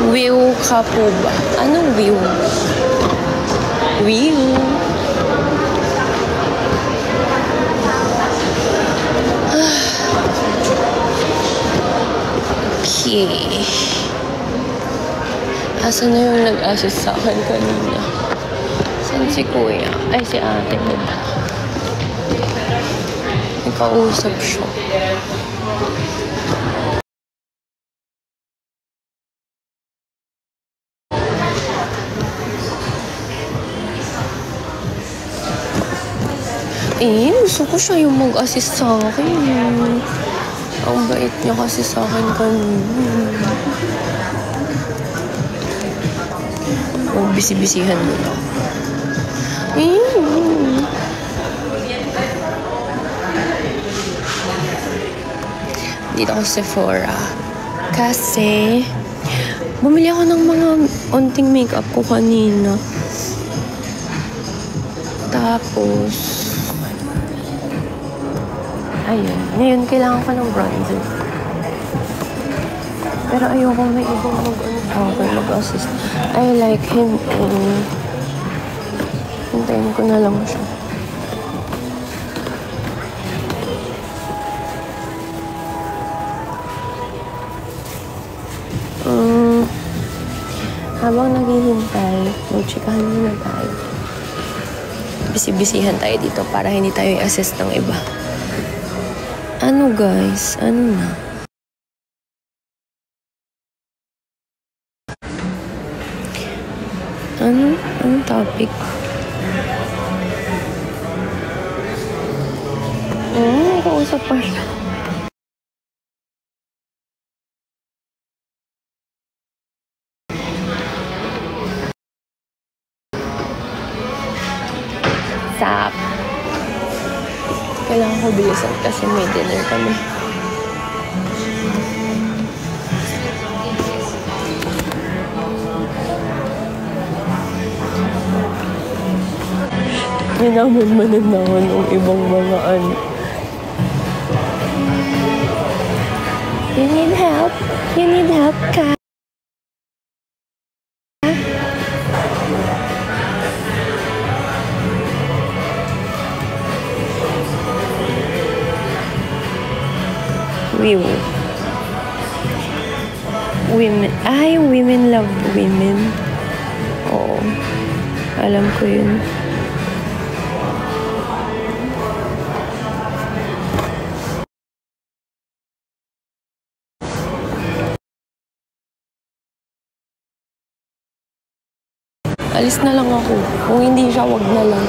View ka po ba? Anong view? View. Okay. Asan na yung nag-assist sa akin kanina? Saan si kuya? Ay, si ate ko ba? Nakausap siya. Gusto ko siya yung mag-assist sa akin. Ang bait niya kasi sa akin kanina. Magbisi-bisihan mo na. Dito ako sa Sephora. Kasi, bumili ako ng mga onting makeup ko kanina. Tapos, ayun. Ngayon, kailangan ko ng bronzer. Pero ayoko may ibang mag-assist. I like him. Hintayin ko na lang siya. Habang naghihintay, mag-chikahan muna tayo. Bisi-bisihan tayo dito para hindi tayo i-assist ng iba. Ano guys? Ano na? Anong topic? May kausap pa siya. Sap. Kailangan ko bilisan kasi may dinner kami. Minaman-manan na ako ng ibang mga ano. You need help? You need help ka? Women. Ay, women love women. Oo. Alam ko yun. Alis na lang ako. Kung hindi siya, wag na lang.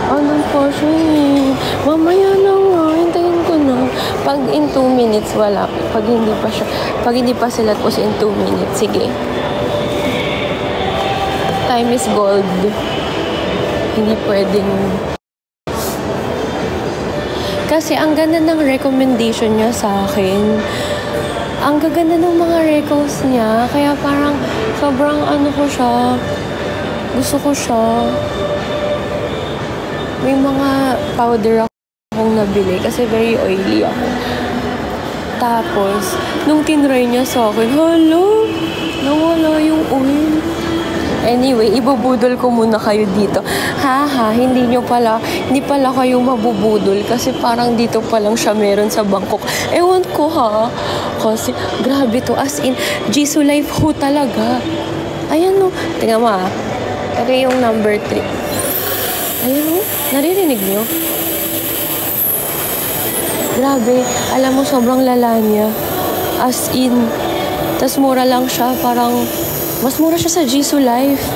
Unfortunately, mamaya na nga, hintayin ko na. Pag in 2 minutes, wala. Pag hindi pa sila tapos in 2 minutes, sige. Time is gold. Hindi pwedeng... Kasi ang ganda ng recommendation niya sa akin. ang gaganda ng mga recos niya. Kaya parang sobrang ano ko siya. Gusto ko siya. May mga powder akong nabili kasi very oily ako. Tapos, nung tinry niya sa akin, hala, nawala yung oil. Anyway, ibubudol ko muna kayo dito. Haha, hindi pala kayo mabubudol kasi parang dito pa lang siya meron sa Bangkok. Ewan ko ha. Kasi, grabe to. As in, Jisoo Life ho talaga. Ayan o. Tingnan mo ha. Ito yung number 3. Ayan o. Naririnig niyo? Grabe. Alam mo, sobrang lala niya. As in. Tas mura lang siya. Parang, mas mura siya sa Jisoo Life.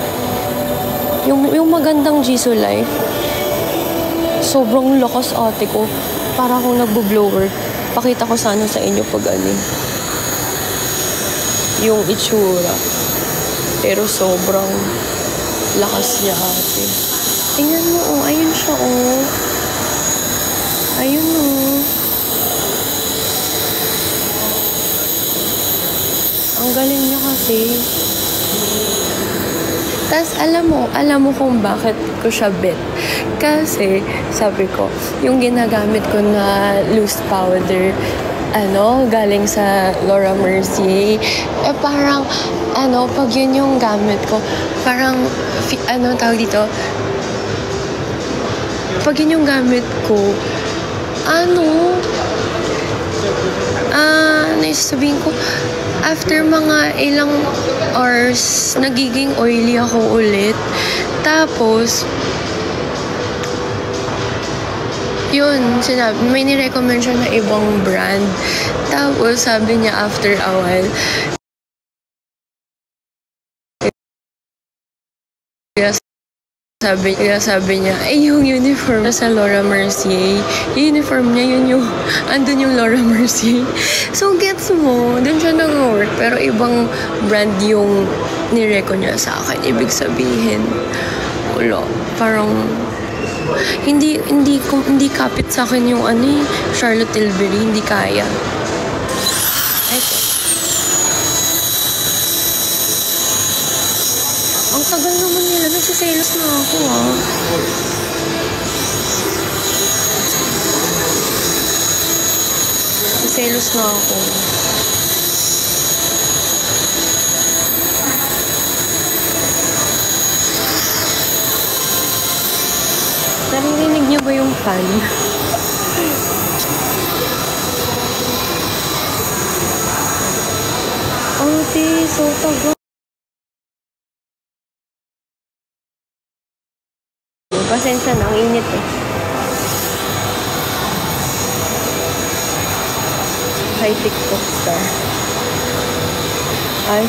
Yung magandang Jisoo Life. Sobrang lakas ate ko. Para akong nagbo-blower. Pakita ko sana sa inyo pag yung itsura. Pero sobrang lakas niya ate. Tingnan mo, oh. Ayun siya, oh. Ayun, oh. Ang galing niya kasi. Tas alam mo kung bakit ko siya bet. Kasi, sabi ko, yung ginagamit ko na loose powder, galing sa Laura Mercier, parang, pag yun yung gamit ko, parang, tawag dito, pag yun yung gamit ko, sabihin ko, after mga ilang hours, nagiging oily ako ulit. Tapos, yun, may nirecommend siya na ibang brand. Tapos, sabi niya after a while, sabi niya, yung uniform sa Laura Mercier, yung uniform niya, andun yung Laura Mercier. So, gets mo, dun siya nag-work, pero ibang brand yung nireco niya sa akin. Ibig sabihin, wala, parang, hindi kapit sa akin yung Charlotte Tilbury, hindi kaya. Ito. Ang tagal naman nila, nagsiselos na ako Nagsiselos na ako. Naririnig niyo ba yung fan? Ate, so tagal. Pasensya na, ang init eh. Hi, TikTok star. Ay.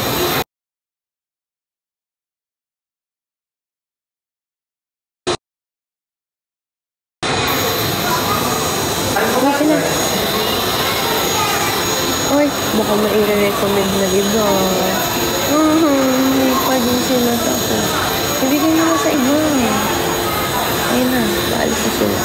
Okay na. Ay, baka maire-recommend na iba. Hindi pa din sila sa ako. Ibigay nila sa iba. Ayun na, paalis na sila.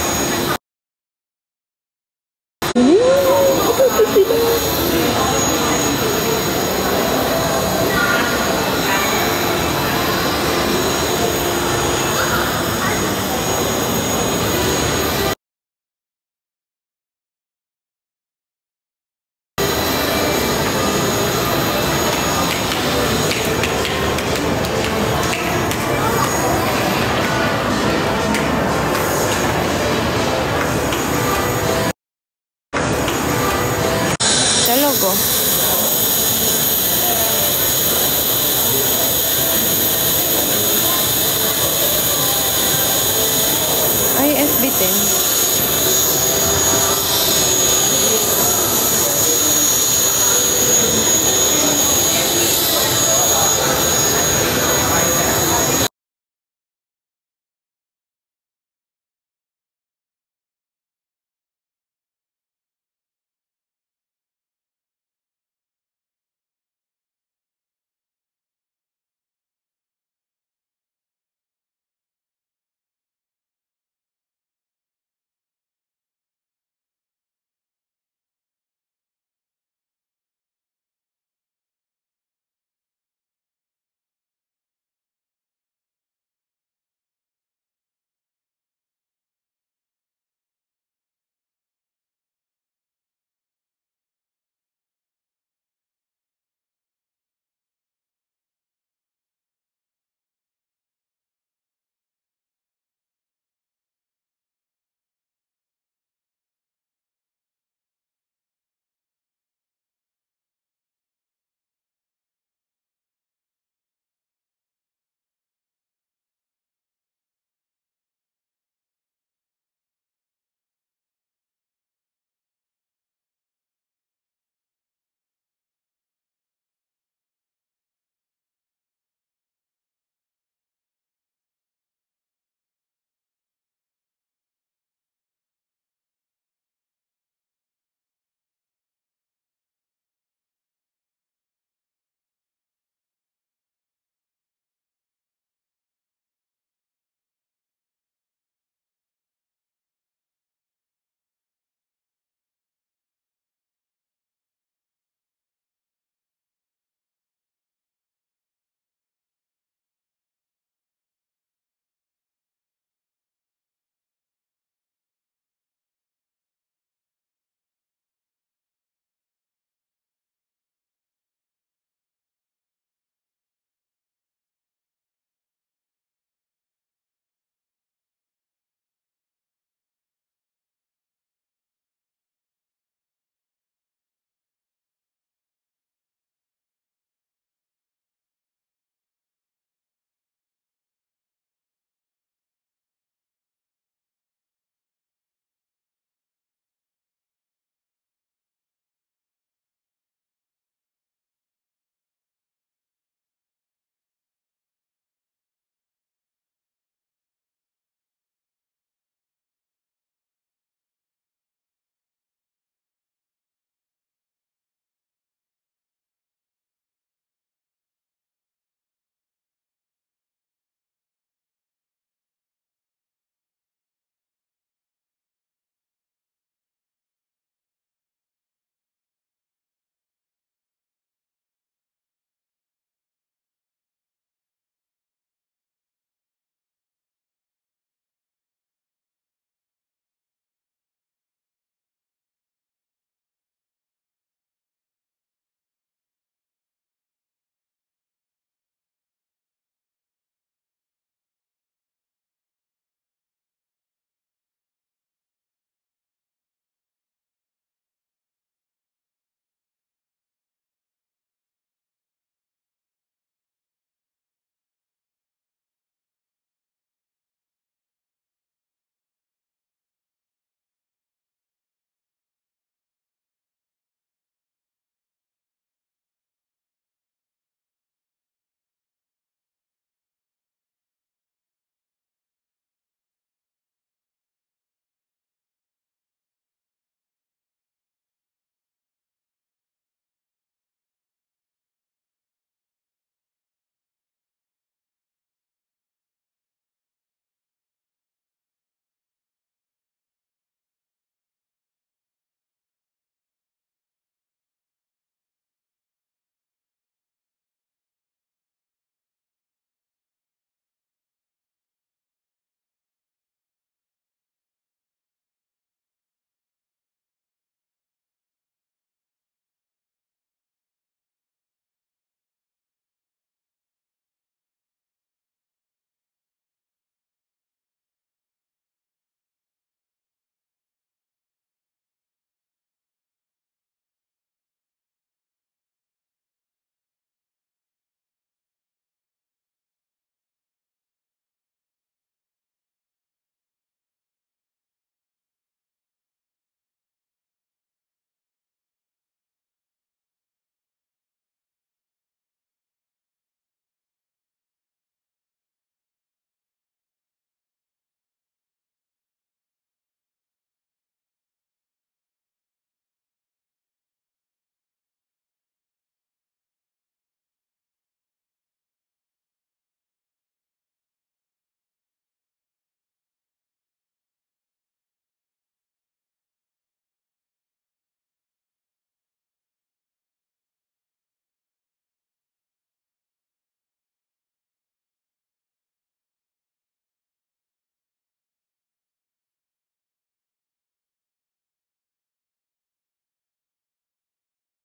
Talaga.